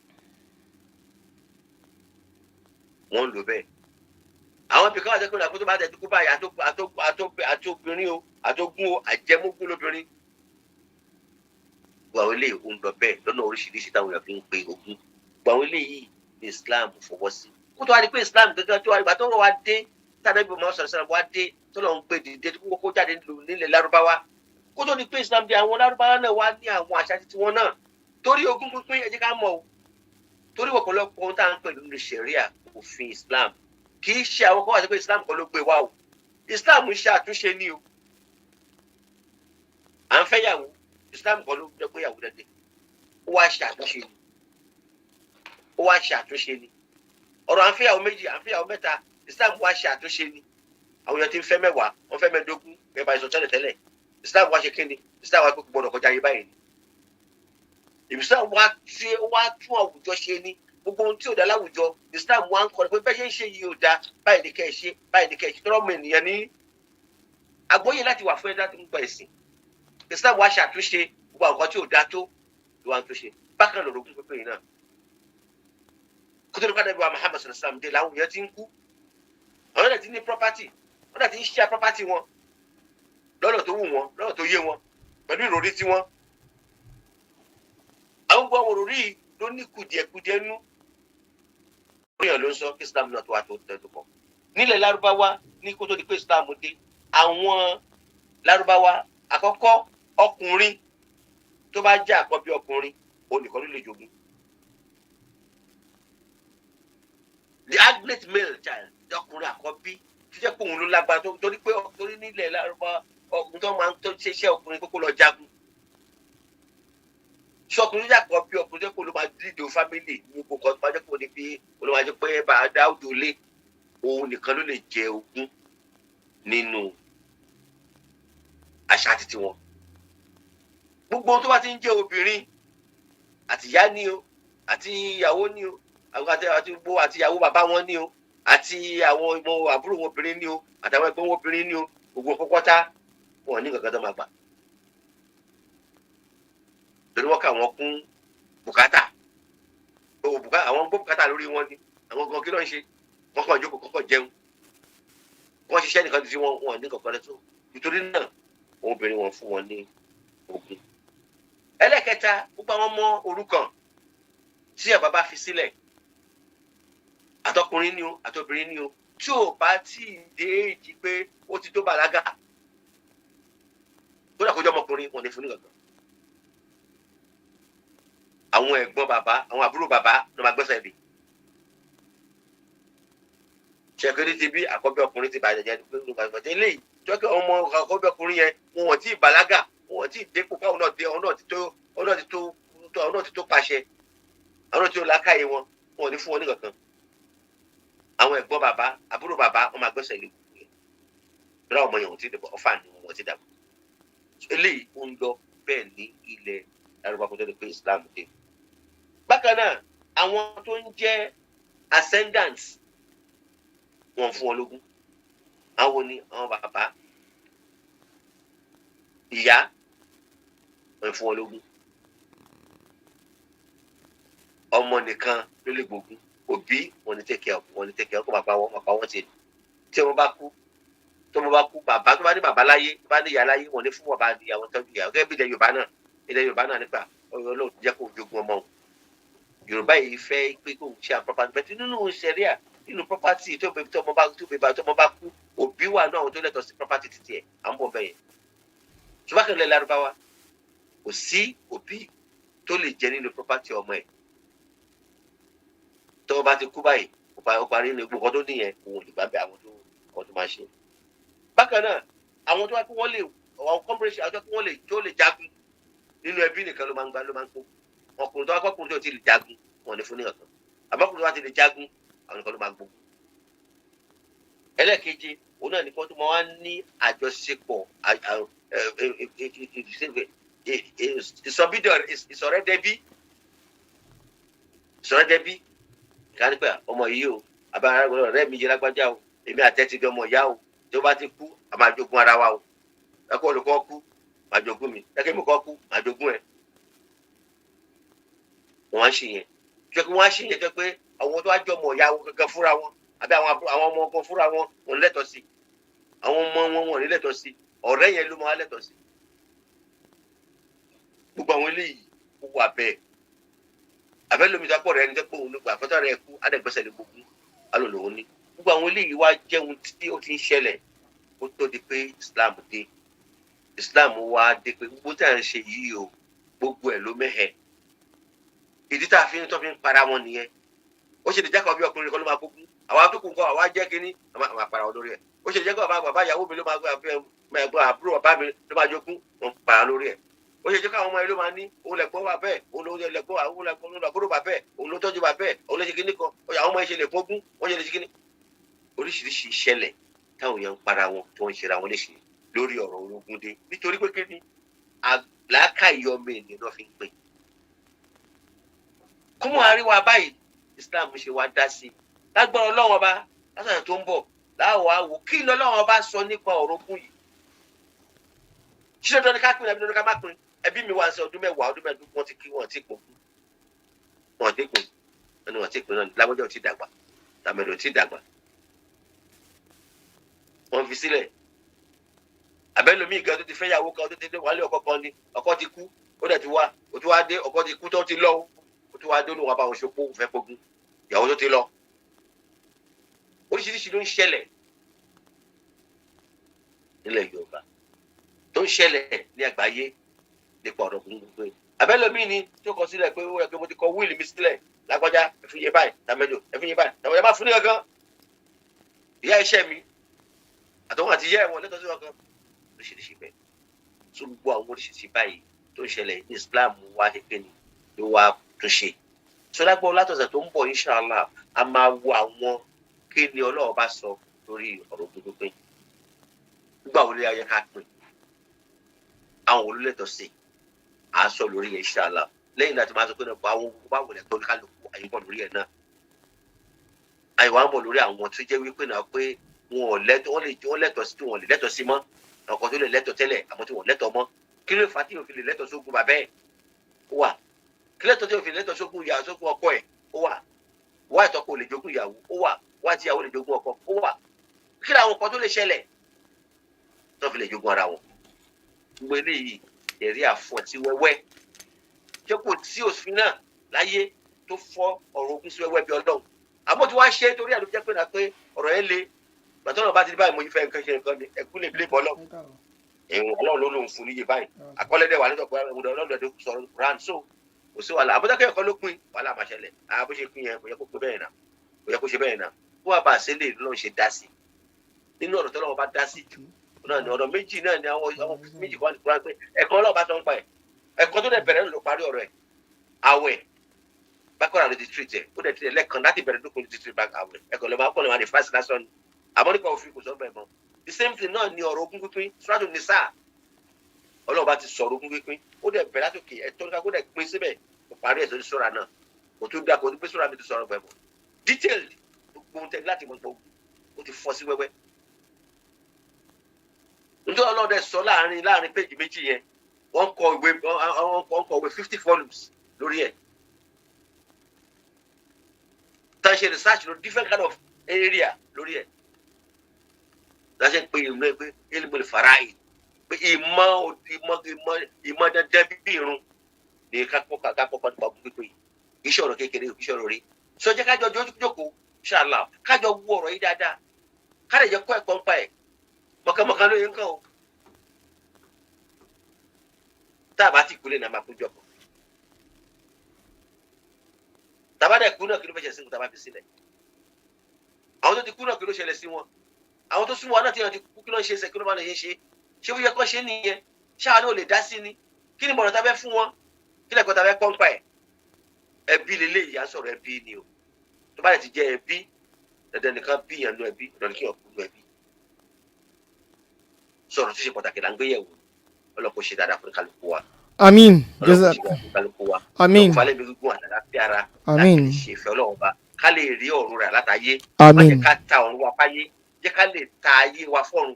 wọ́n ń lò bẹ́ẹ̀. àwọn ibì kan wà sẹ́kọ̀ọ́ ìdàkú tó bá tẹ̀sí kú báyìí àtobìnrin o àtogún o àjẹmógún lóbìnrin. gbogbo àwọn eléyìí ń lọ bẹ́ẹ̀ lọ́nà oríṣiríṣi táwọn èèyàn fi ń pe ogún. gbogbo àwọn eléyìí ní Islam fọwọ́ sí. kó tó wá di pé Islam gẹ́gẹ́ tó wá ìgbà tó wá dé tàbí Muhammad sallallahu alaihi wasallam wá dé tó lọ ń gbé dìde tó kókó jáde nílẹ̀ Lárúbáwá. kó tó di pé Islam di àwọn Lárúbáwá náà wá ní àwọn àṣà títí wọn náà torí ogún pínpín ẹ jẹ́ ká mọ̀ o torí ọ̀pọ̀lọpọ̀ ohun tá à ń pè nínú ṣẹ̀ríà òfin Islam kì í ṣe àwọn kan wà sí pé Islam kan ló gbé wá o Islam ń ṣe àtúnṣe ní o à ń fẹ́ yàwó Islam kan ló gbé yàwó dẹ́dẹ́ ó wá ṣe àtúnṣe ni ó wá ṣe àtúnṣe ni ọ̀rọ̀ à ń fẹ́ yàwó méjì à ń fẹ́ yàwó mẹ́ta Islam wá ṣe àtúnṣe ni àwọn èèyàn ti ń fẹ́ mẹ́wàá wọ́n fẹ́ mẹ́ẹ̀ẹ́dógún bẹ́ẹ̀ bá ìsọ̀ tẹ́lẹ̀ Islam wá ṣe kíni Islam wá pé gbọ́dọ̀ kọjá yé báyìí ni Islam wá tún àwùjọ ṣe ni gbogbo ohun tí ò dá láwùjọ Islam wá ń kọ́ pé bẹ́ẹ̀ ṣe ń ṣe yìí ò dá báyìí ní kẹ́ ẹ ṣe báyìí ní kẹ́ ẹ ṣe tọ́rọ mọ ènìyàn ní agbóyè láti wà fún ẹ láti ń gba ẹ̀sìn Islam wá ṣàtúnṣe gbogbo àwọn nǹkan tí ò dá tó ló wá ń túnṣe bákan lọ́rọ̀ ogún pípé yìí náà kótó nípa nàbí wa Muhammad sallallahu alaihi wasallam dé làwọn èèyàn ti ń kú àwọn èèyàn ti ní property wọ́n dà ti ń ṣe property wọn lọ́nà tó wù wọn lọ́nà tó yé wọn pẹ̀lú ìròrí tí wọn àwọn gbọ́ àwọn òròrí ló ní kùdìẹ̀kùdìẹ̀ nú oríyàn ló ń sọ kí Islam náà tó wà tó tẹ́tù kọ́ nílẹ̀ Lárúbáwá ní kó tó di pé Islam dé àwọn Lárúbáwá àkọ́kọ́ ọkùnrin tó bá jẹ́ àkọ́bí ọkùnrin olùkọ́ ló lè jogún the adult male child ọkùnrin àkọ́bí tó jẹ́ pé òun ló lágbára torí pé torí nílẹ̀ Lárúbáwá ọkùnrin tó máa ń tó ṣiṣẹ́ ọkùnrin kókó lọ jagun sọkùnrin yàtọ̀ bí ọkùnrin jẹ́ kó ló máa dídò fámìlì ní gbogbo ọdún máa jẹ́ kó ní bí olùwàjẹ́ pé bá a dá òdò lé òun nìkan ló lè jẹ ogún nínú àṣà títí wọn. gbogbo tó bá ti ń jẹ́ obìnrin àti ìyá ni o àti ìyàwó ni o àti ìyàwó bàbá wọn ni o àti àwọn ọmọ àbúrò wọn obìnrin ni o àtàwọn ẹgbẹ́ wọn obìnrin ni o gbogbo pọ́pọ́tá wọn ní kankan tó máa gbà. lórí wọn kà wọn kún bùkátà àwọn gbọ́ bùkátà lórí wọn ni àwọn gan kí ló ń ṣe wọn kàn jókòó kọ́kọ́ jẹun wọn ṣiṣẹ́ nìkan tí wọn ní kankan lẹ́tọ́ nítorí náà wọn obìnrin wọn fún wọn ní ogún. ẹlẹ́kẹta gbogbo àwọn ọmọ òrukàn tí ẹ̀ bàbá fi sílẹ̀ àtọkùnrin ni o àtobìnrin ni o tí ò bá tí ì dé èjì pé ó ti tó bàlágà tó dà kó jẹ́ ọmọkùnrin wọn ní fún ní kankan. àwọn ẹ̀gbọ́n bàbá àwọn àbúrò bàbá ló máa gbẹ́sẹ̀ lé ṣẹ̀kẹ́rì ti bí àkọ́bí ọkùnrin ti bàjẹ́ jẹ́ pé ló máa gbẹ́sẹ̀ lé jọ́kẹ́ ọmọ àkọ́bí ọkùnrin yẹn wọn tí ì bàlágà wọn tí ì dépò káwọn náà dé ọ̀nà ti tó pàṣẹ àwọn tí ó lákàyè wọn wọn ò ní fún wọn ní kankan. àwọn ẹ̀gbọ́n bàbá àbúrò bàbá wọn máa gbẹ́sẹ̀ lé lọ́wọ́ ọmọ yẹn wọn ti dẹ̀bọ̀ ọ̀fà ni wọn ti dàgbà. eléyìí ó ń lọ bẹ́ẹ̀ ní ilẹ̀ Lárúbáwá kó tó di pé Islam dé. bákan náà àwọn tó ń jẹ́ ascendants wọn fún wọn lógún àwọn ni àwọn bàbá ìyá wọn fún wọn lógún ọmọ nìkan ló lè gbógun òbí wọn ní tẹkẹ ọkọ bàbá wọn ti tí wọn bá kú bàbá tó bá ní bàbá láyé tó bá ní ìyá láyé wọn ní fún bàbá ìyàwó tọ́jú ìyàwó gẹ́gẹ́ bí ilẹ̀ Yorùbá náà nípa Ọlọ́run jẹ́ kó jogún ọmọ òun Yorùbá yìí fẹ́ pé kó ṣe àpapọ̀ bẹ́ẹ̀ nínú ṣẹ̀ríà nínú property tó ọmọ bá kú òbí wà náà àwọn tó lẹ́tọ̀ọ́ sí property títí ẹ̀ à ń bọ̀ bẹ́ẹ̀ yẹn ṣùgbọ́n kí n lè Lárúbáwá kò sí òbí tó lè jẹ nínú property ọmọ ẹ̀ tó bá ti kú báyìí ó parí ní gbogbo tó nìyẹn òun lè gbà bẹ àwọn tó máa ṣe. bákan náà àwọn tó wá pé wọ́n lè àwọn kọ́mpúrẹ́sì àwọn tó lè jagun nínú ẹbí nìkan ló máa ń kó ọkùnrin tó wá kọ́kùnrin tó ti lè jagun wọn ní fún ní ọ̀kan àbọ̀kùnrin tó wá ti lè jagun àwọn nìkan ló máa gbógun. ẹlẹ́ẹ̀keje òun náà nìkan tó máa wá ní àjọṣepọ̀ ìsọ̀rẹ́dẹ́bí ìkànnì pé ọmọ yìí o abára ọ̀rẹ́ mi yẹ lágbájá o èmi àtẹ́tí bí ọmọ ìyá o tí ó bá ti kú a máa jogún ara wa o ẹ̀kọ́ olùkọ́ kú máa jogún mi ẹ̀kẹ́ mi kọ́ kú máa jogún ẹ̀ wọ́n á ṣe yẹn jẹ́ pé wọ́n á ṣe yẹn jẹ́ pé àwọn tó wá jọ mọ̀ ìyá wọn kankan fúnra wọn àbí àwọn ọmọ kan fúnra wọn wọn lẹ́tọ̀ọ́ sí àwọn ọmọ wọn ní lẹ́tọ̀ọ́ sí ọ̀rẹ́ yẹn ló máa lẹ́tọ̀ọ́ sí gbogbo àwọn eléyìí ó wà bẹ́ẹ̀ àbẹ́ lómi tó pọ̀ rẹ̀ ẹni tó pé òun ló gbà fọ́tọ̀ rẹ̀ kú adẹ́gbẹ́sẹ̀ lé gbogbo alòlòwò ní gbogbo àwọn eléyìí wá jẹun tí ó ti ń ṣẹlẹ̀ ó tó di pé Islam wá dé pé gbogbo tí à ń ṣe yìí o gbogbo ẹ̀ ló mẹ́hẹ̀ ìdí tá a fi ń tọ́ fi ń para wọn nìyẹn ó ṣe lè jẹ́ kọ́ bí ọkùnrin kan ló máa kókó àwa tó kù nǹkan àwa jẹ́ kínní àwa para wọn lórí ẹ̀ ó ṣe lè jẹ́ kọ́ bàbá ìyàwó mi ló máa gbọ́ àbúrò bàbá mi ló máa jogún wọn para lórí ẹ̀ ó ṣe jẹ́ káwọn ọmọ yẹn ló máa ní òun lẹ̀gbọ́n wà bẹ́ẹ̀ òun ló lẹ̀gbọ́n òun làbúrò bà bẹ́ẹ̀ òun ló tọ́jú bà bẹ́ẹ̀ òun ló ṣe kínní kan àwọn ọmọ yẹn ṣe lè kógún wọ́n ṣe lè ṣe kínní oríṣiríṣi ìṣẹ̀lẹ̀ táwọn èèyàn ń para wọn tí wọ́n ń ṣera wọn léṣe lórí ọ̀rọ̀ ológun dé nítorí pé kí ni àlàkàyè ọmọ ènìyàn náà fi ń pè kúmọ̀ àríwá báyìí Islam ṣe wá dá sí lágbára Ọlọ́run ọba lásán tó ń bọ̀ láwọ̀ àwò kí ni Ọlọ́run ọba sọ nípa ọ̀rọ̀ ogun yìí ṣíṣe tó ní ká pín ẹbí lórí ká má pín ẹbí mi wá sí ọdún mẹ́wàá ọdún mẹ́ẹ̀ẹ́dógún wọ́n ti kí wọ́n ti pọ̀ wọ́n ti pín ẹni wọ́n ti pín náà lágbájá ò ti dàgbà tàmẹ̀dọ̀ ò ti dàgbà wọ́n fi sílẹ̀ àbẹ́lómi ìgbà tó ti fẹ́ yàwó kan tó ti dé wálé ọkọ kan ni ọkọ ti kú ó dẹ̀ ti wá ó ti wá dé ọkọ ti kú tó ti lọ ó ti wá dé olùwà bá wọn ṣopó fẹ́ pogun ìyàwó tó ti lọ oríṣiríṣi ló ń ṣẹlẹ̀ nílẹ̀ Yorùbá tó ń ṣẹlẹ̀ ní àgbáyé nípa ọ̀rọ̀ gbogbo àbẹ́lómi ni tó kọ sílẹ̀ pé ó yẹ kí mo ti kọ wíìlì mi sílẹ̀ lágbájá ẹ̀fín yé báyìí tàmẹ́dọ̀ ẹ̀fín yé báyìí tàmẹ́dọ̀ má fún ní kankan ìyá iṣẹ́ mi àtọwọ́n àti ìyá ẹ̀wọ̀n lẹ́tọ̀ọ́ sí kankan oríṣiríṣi bẹ́ẹ̀ tó gbogbo àwọn oríṣiríṣi báyìí tó ń ṣẹlẹ̀ ní Islam wá kékeré ni ló wá tún ṣe tó lágbó látọ̀sẹ̀ tó ń bọ̀ inshallah a máa wo àwọn kí ni Ọlọ́run bá sọ lórí ọ̀rọ̀ gbogbo pé nígbà wo lè ayẹ ká pín àwọn olólẹ́tọ̀ sí à ń sọ lórí yẹn inshallah lẹ́yìn láti máa sọ pé nípa àwọn bá wọlé tó ní kálukú àyíbọ̀ lórí ẹ̀ náà àyíwá ń bọ̀ lórí àwọn tó jẹ́ wípé náà pé wọ́n lẹ́tọ̀ sí tí wọ́n lè lẹ́tọ̀ sí mọ́ ọkọ̀ tó lè lẹ́tọ̀ tẹ́lẹ̀ àmọ́ tí wọ́n lẹ́tọ̀ mọ́ kí ló fà á tí yóò fi lè lẹ́tọ̀ sógun bàbá ẹ̀ ó wà kí lẹ́tọ̀ tí yóò fi lẹ́tọ̀ sógun ìyá sógun ọkọ ẹ̀ ó wà wá ìtọ́kọ lè jogún ìyàwó ó wà wá tí ìyàwó lè jogún ọkọ ó wà kí làwọn kan tó lè ṣẹlẹ̀ tó fi lè jogún ara wọn gbogbo eléyìí ẹ̀rí àfọ̀tí wẹ́wẹ́ jẹ́ kó tí òfin náà láyé tó fọ́ ọ̀rọ̀ ogun sí wẹ́wẹ́ bí Ọlọ́run àmọ́ tí wọ́n á ṣe torí àlùjẹ́ pé náà pé ọ̀rọ̀ yẹn le gbàtọ́nà bá ti di báyìí mo fẹ́ nǹkan ṣe nǹkan ni ẹ̀kú lè bílé bọ́lọ́ ẹ̀hún Ọlọ́run ló lòun fún níye báyìí àkọọ́lẹ́dẹ̀ wà nítorí Ọlọ́run lọ́dẹ sọ̀rọ̀ ran so kò sí wàhálà àbújákẹ́ ẹ̀kọ́ ló pin wàhálà máa ṣẹlẹ̀ bó ṣe pin yẹn kò yẹ kó pin bẹ́ẹ̀ náà kò yẹ kó ṣe bẹ́ẹ̀ náà kó wà bá àṣẹ lè lọ́n ṣe dá sí nínú ọ̀rọ̀ tọ́lọ́wọ́ bá dá sí jù náà ni ọ̀rọ̀ méjì náà ni àwọn méjì kan kúrò pé ẹ̀kọ́ Ọlọ́run bá sọ ń pa ẹ̀ ẹ̀kọ́ tó dẹ̀ bẹ̀rẹ̀ ló parí ọ̀rọ̀ ẹ̀ àwẹ̀ bákọ́ra ló ti treat ẹ̀ ó dẹ̀ ti lẹ́ẹ̀kan láti bẹ̀rẹ̀ dúkùn ti treat back àwẹ̀ ẹ̀kọ́ lè máa kọ́ lè máa di fásitì lásán àmọ́ nípa òfin kò sọ bẹ́ẹ̀ mọ́ the same thing náà ni ọ̀rọ̀ ogún pínpín Suratu Nisa Ọlọ́run bá ti sọ̀rọ̀ ogún pínpín ó dẹ̀ bẹ̀rẹ̀ látòkè ẹ̀tọ́ nípa kó dẹ̀ pín síbẹ̀ kò parí ẹ̀ sórí sura náà kò tún dá kò tún pé sura mi ti sọ̀rọ̀ bẹ́ẹ̀ mọ́ detailed gbogbo ohun tẹ́lẹ̀ láti mọ̀ gbogbo ó ti fọ́ sí wẹ́wẹ́ nítorí Ọlọ́run dẹ̀ sọ láàrin péjì méjì yẹn wọ́n kọ ìwé 50 volumes lórí ẹ̀ tá a ṣe research lórí different kind of area lórí ẹ̀ láti pé ìmọ̀ ẹ̀ pé ilmul fara'id pé ìmọ̀ dandan bí irun ní kápọ́pọ́ nípa gbogbo pé iṣẹ́ ọ̀rọ̀ kékeré iṣẹ́ ọ̀rọ̀ rí sọjẹ́ kájọ jókòó inshallah kájọ wú ọ̀rọ̀ yìí dáadáa kájọ jẹ́ kọ́ ẹ̀kọ́ nípa ẹ̀ mọ̀kànmọ̀kàn ló yẹ nǹkan o tá a bá ti kúlẹ̀ náà máa kú jọ̀kọ̀ tàbá dẹ̀ kú náà kí ló fẹ́ ṣe sí tàbá fi sílẹ̀ àwọn tó ti kú náà kí ló ṣẹlẹ̀ sí wọn àwọn tó súnmọ́ náà tí wọ́n ti kú kí ló ń ṣe kí ló máa lè ṣe ṣé fún yẹ kọ́ ṣe nìyẹn ṣáà náà lè dá sí ni kí ni mọ̀ràn tàbẹ́ fún wọn kí lẹ́kọ̀ọ́ tàbẹ́ pọ́ńpà ẹ̀ ẹbí lélẹ́yìí à ń sọ̀rọ̀ ẹbí ni o tó bá dẹ̀ ti jẹ́ ẹbí dandan nìkan bí yẹn nú ẹbí dandan kí yẹn kú nú ẹbí sọ̀rọ̀ tó ṣe pàtàkì là ń gbé yẹ̀wò ọlọ́kọ̀ ṣe dáadáa fún kálukú wa. Àmín. Àmín. Falẹ̀ mi gún àdàlà fi ara. Àmín. Láti ṣe ìfẹ́ Ọlọ́run bá ká lè rí ọ̀run rẹ̀ látàyé. Àmín. Má jẹ́ ká ta ọ̀run wa fáyé jẹ́ ká lè ta ayé wa fọ́run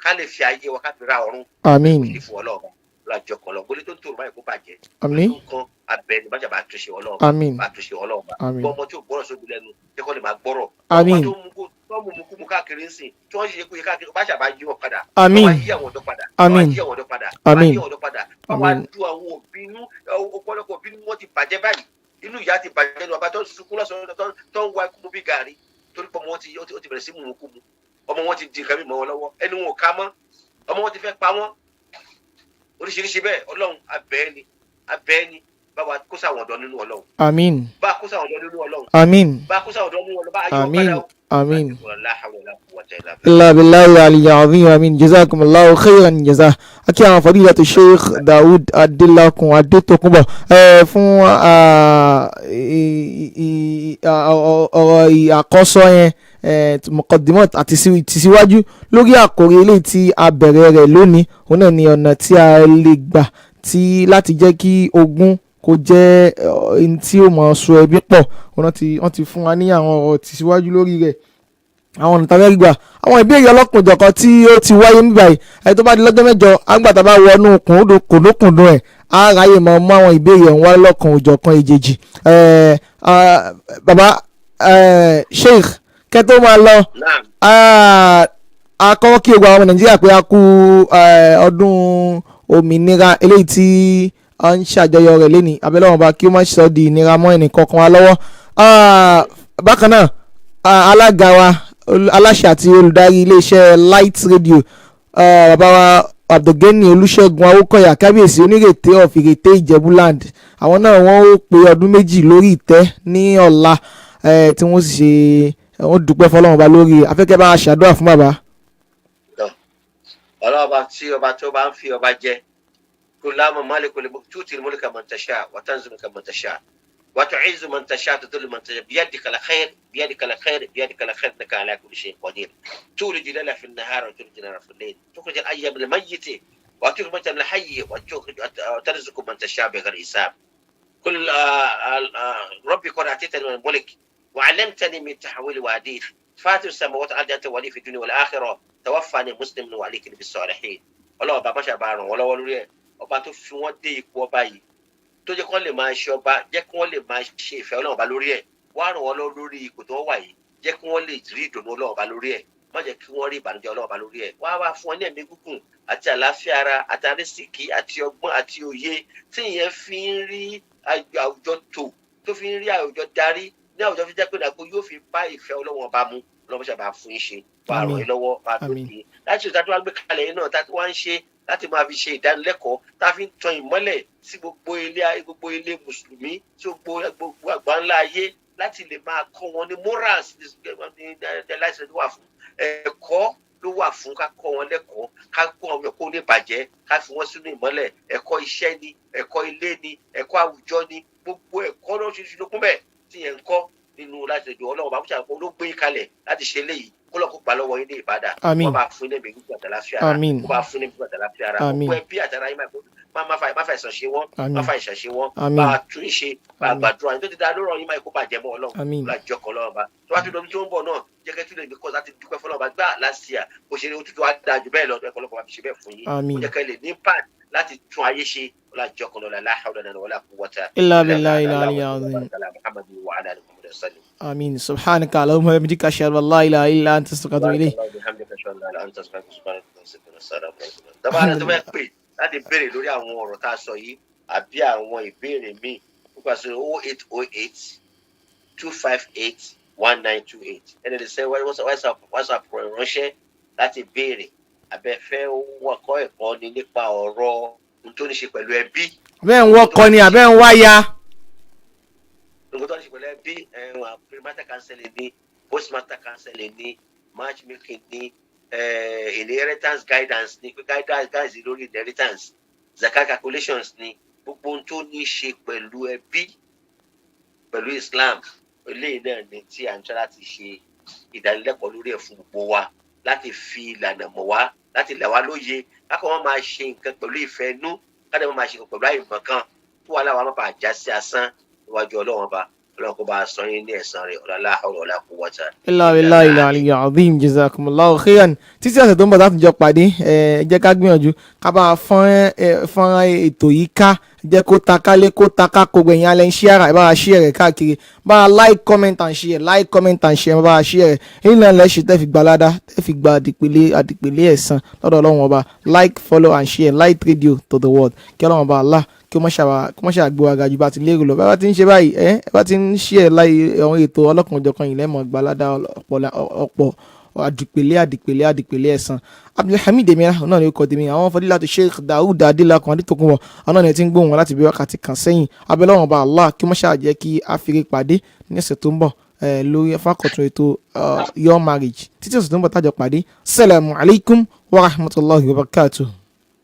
ká ká lè fi ayé wa ká fi ra ọ̀run. Àmín. Kò sí fún Ọlọ́run lájọ kan lọ gbólé tó ń tòrò báyìí kó bàjẹ́. Àmín. Gbólé tó ń kan abẹ́ni bá jàbá àtúnṣe Ọlọ́run. Àmín. Bá àtúnṣe Ọlọ́run. Àmín. Gbọ́ ọmọ tí ò gbọ́rọ̀ sóbi lẹ́nu jẹ́ kó lè máa gbọ́rọ̀. Àmín. Tó mú kú mu káàkiri ń sìn tí wọ́n ṣe kú yẹ káàkiri bá ṣàbá yí wọn padà. Àmín. Wọ́n á yí àwọn ọ̀dọ́ padà. Àmín. Wọ́n á yí àwọn ọ̀dọ́ padà. Àmín. Wọ́n á yí àwọn ọ̀dọ́ padà. Wọ́n á du àwọn òbí inú ọ̀pọ̀lọpọ̀ òbí inú wọn ti bàjẹ́ báyìí. Inú ìyá ti bàjẹ́ ní ọba tó ń sunkún lọ́sọ̀rọ̀ tó ń wá ikú mu bí gàrí torí pé ọmọ wọn ti bẹ̀rẹ̀ sí mú kú mu. Ọmọ wọn ti di nǹkan mímọ́ wọn lọ́wọ́ ẹni wọn ò ká mọ́. Ọmọ wọn ti fẹ́ pa wọ́n. Oríṣiríṣi bẹ́ẹ̀ Ọlọ́run abẹ́ni bá wa kó sáwọn ọ̀dọ́ nínú Ọlọ́run. Àmín. Bá kó sáwọn ọ̀dọ́ nínú Ọlọ́run. Àmín. Bá kó sáwọn ọ̀dọ́ nínú Ọlọ́run. Bá ayé wọn Àmín. padà o. Àmín. Wala إلا بالله العلي العظيم آمين جزاكم الله خيرا جزاه akí àwọn fadilatu Sheikh Daud Adelakun Adetokunbo fún ọ̀rọ̀ àkọ́sọ yẹn muqaddimat àti tìsíwájú lórí àkòrí eléyìí tí a bẹ̀rẹ̀ rẹ̀ lónìí òun náà ni ọ̀nà tí a lè gbà láti jẹ́ kí ogún kó jẹ́ ẹni tí ó máa so ẹbí pọ̀ wọ́n ti fún wa ní àwọn ọ̀rọ̀ tìsíwájú lórí rẹ̀ àwọn ọ̀nà tàbí gbà àwọn ìbéèrè ọlọ́kùnjọ̀kan tí ó ti wáyé nígbà yìí ẹni tó bá di lọ́jọ́ mẹ́jọ àgbàtà bá wọnú kòdókùndùn ẹ̀ á ráyè mọ́ àwọn ìbéèrè ọ̀hún wá lọ́kùnjọ̀kan ìjèjì. Bàbá Sheikh kẹ́ tó máa lọ akọ́kọ́ kí ogun àwọn ọmọ Nàìjíríà pé a kú ọdún òmìnira eléyìí tí a ń ṣàjọyọ̀ rẹ̀ lénìí abẹ́lẹ́ wọn bá kí ó má sọ di ìnira mọ́ ẹnì kankan wa lọ́wọ́. Bákan náà alága wa aláṣẹ àti olùdarí iléeṣẹ́ Light Radio bàbá wa Abdulgani Olúṣẹ́gun Awókọ̀yà kábíyèsí onírèté of Ìrèté Ìjẹ̀bú-Land àwọn náà wọ́n ó pé ọdún méjì lórí ìtẹ́ ní ọ̀la tí wọ́n sì ṣe wọ́n dúpẹ́ fọlọ́run ba lórí afẹ́kẹ́ bá ṣàdúrà fún bàbá. ọlọ́ọ̀bá tí ọba tó bá ń fi ọba jẹ kó láàmú malikul mulk tu'til mulka man tasha wa tanzi'ul mulka man tasha وتعز من تشاء تذل من تشاء بيدك الخير بيدك الخير بيدك الخير انك على كل شيء قدير تولج الليل في النهار وتولج النهار في الليل تخرج الحي من الميت وتخرج الميت من الحي وترزق من تشاء بغير حساب كل ربي قد اعطيتني من الملك وعلمتني من تحويل وحديث فاتر السماوات والارض انت ولي في الدنيا والاخره توفاني مسلم وعليك بالصالحين والله بابا شابان ولا ولوري ọba tó fi wọn dé ipò ọba yìí tó jẹ́ kó lè máa ṣe ọba jẹ́ kó lè máa ṣe ìfẹ́ Ọlọ́run ọba lórí ẹ̀ wá ràn wọ́n lọ lórí ipò tó wà yìí jẹ́ kí wọ́n lè rí ìdùnnú Ọlọ́run ọba lórí ẹ̀ má jẹ́ kí wọ́n rí ìbànújẹ́ Ọlọ́run ọba lórí ẹ̀ wá fún wọn ní ẹ̀mí gígùn àti àlàáfíà ara àti àrísìkí àti ọgbọ́n àti òye tí ìyẹn fi ń rí àwùjọ tó fi ń rí àwùjọ darí ní àwùjọ fi jẹ́ pé dàgbò yóò fi bá ìfẹ́ Ọlọ́run ọba mu Ọlọ́run ṣàbà fún yín ṣe wà ràn yín lọ́wọ́ bá tó di láti ṣe ìtàtúwà gbé kalẹ̀ yín náà tá wá ń ṣe láti máa fi ṣe ìdánilẹ́kọ̀ọ́ tá a fi ń tan ìmọ́lẹ̀ sí gbogbo ilé mùsùlùmí sí gbogbo àgbáńlá ayé láti lè máa kọ́ wọn ní morals láti lè wà fún ẹ̀kọ́ ló wà fún ká kọ́ wọn lẹ́kọ̀ọ́ ká kọ́ àwọn ẹ̀kọ́ oníbàjẹ́ ká fi wọ́n sínú ìmọ́lẹ̀ ẹ̀kọ́ iṣẹ́ ni ẹ̀kọ́ ilé ni ẹ̀kọ́ àwùjọ ni gbogbo ẹ̀kọ́ lóṣooṣù ló kún bẹ́ẹ̀ tí yẹn ń kọ́ nínú láti lè dùn Ọlọ́run bá múṣà ló gbé kalẹ̀ láti ṣe léyìí kó lọ́ọ́ kó pa lọ́wọ́ yín ní ìbàdàn wọ́n bá fún ní gbogbo àtàláfíà ara wọ́n bá fún ní gbogbo àtàláfíà ara gbogbo ẹbí àtàrà yín má fa ìsàn ṣe wọ́n má fa ìsàn ṣe wọ́n bá a tún ṣe bá a gbàdúrà yín tó ti da lórọ̀ yín máa kó bàjẹ́ mọ́ Ọlọ́run lájọ kan lọ́wọ́ bá tó bá tún lómi tó ń bọ̀ náà jẹ́ kẹ́ tún lè ní kọ́ láti dúpẹ́ fọlọ́wọ́ bá gbà lásìá bó ṣe ní ó tuntun á dáa jù bẹ́ẹ̀ lọ ọ̀pọ̀lọpọ̀ máa fi ṣe bẹ́ẹ̀ fún yín ó jẹ́ kẹ́ lè ní pad láti tún ayé ṣe lájọ kan lọ́la la hawla wala quwwata illa billahi al-aliyyil azim. آمين سبحانك اللهم وبحمدك أشهد أن لا إله إلا أنت أستغفرك وأتوب إليك. Tọ́ba tó fẹ́ pè láti béèrè lórí àwọn ọ̀rọ̀ tá a sọ yìí àbí àwọn ìbéèrè míì nípa sí 0808 258 1928 ẹni lè ṣe WhatsApp ránṣẹ́ láti béèrè abẹ́fẹ́ wọ́kọ́ ẹ̀kọ́ ni nípa ọ̀rọ̀ ohun tó ní ṣe pẹ̀lú ẹbí. Bẹ́ẹ̀ ń wọ́kọ́ ni àbẹ́ ń wáyà. Ohun tó ní ṣe pẹ̀lú ẹbí premarital counseling ni postmarital counseling ni matchmaking ni inheritance guidance ni guidance lórí inheritance zakat calculations ni gbogbo ohun tó ní ṣe pẹ̀lú ẹbí pẹ̀lú Islam eléyìí náà ni tí à ń tọ́ láti ṣe ìdánilẹ́kọ̀ọ́ lórí ẹ̀ fún gbogbo wa láti fi ìlànà mọ̀ wá láti là wá lóye kákan wọn máa ṣe nǹkan pẹ̀lú ìfẹ́ inú kákan wọn máa ṣe nǹkan pẹ̀lú àìmọ̀ kan tó wà láwọn máa bàa já sí asán níwájú Ọlọ́run ọba ọlọ́kọ̀ bá sọ yín ní ẹ̀san rẹ̀ la hawla wala quwwata illa billahi al-aliyyil azim. Jazakumullahu khairan. Títí ọ̀sẹ̀ tó ń bọ̀ láti jọ pàdé jẹ́ ká gbìyànjú ká bá fọ́nrán ètò yìí ká jẹ́ kó ta kálé kó ta ká kó gbẹ̀yìn alẹ́ ń share bá a share rẹ̀ káàkiri bá a like comment and share bá a share rẹ̀ èyí náà lẹ́sìn tẹ́ fi gba ládá tẹ́ fi gba àdìpèlé ẹ̀san lọ́dọ̀ Ọlọ́run Ọba. Like, follow and share Light Radio to the world. Kí Ọlọ́run Ọba Allah kí wọ́n ṣàgbé wa gàjú bá ti lérò lọ bá ti ń ṣe báyìí bá ti ń share láì àwọn ètò ọlọ́kanòjọ̀kan yìí lẹ́mọ̀ gba ládá ọ̀pọ̀ àdìpèlé ẹ̀san. Abdulhamid Emira náà ni ó kọ́ tèmi. Àwọn Fadilatu Sheikh DAUD Adelakun Adétòkunbọ̀ àwọn náà ni ti ń gbóhùn láti bí wákàtí kan sẹ́yìn. Abẹ́lẹ́ Ọba Allah kí wọ́n ṣàjẹ́ kí a fi rí pàdé ní ọ̀sẹ̀ tó ń bọ̀ lórí fákọ̀tún ètò Your Marriage. Títí ọ̀sẹ̀ tó ń bọ̀ tájọ pàdé. Assalamu alaikum wa rahmatullahi wa barakatuh.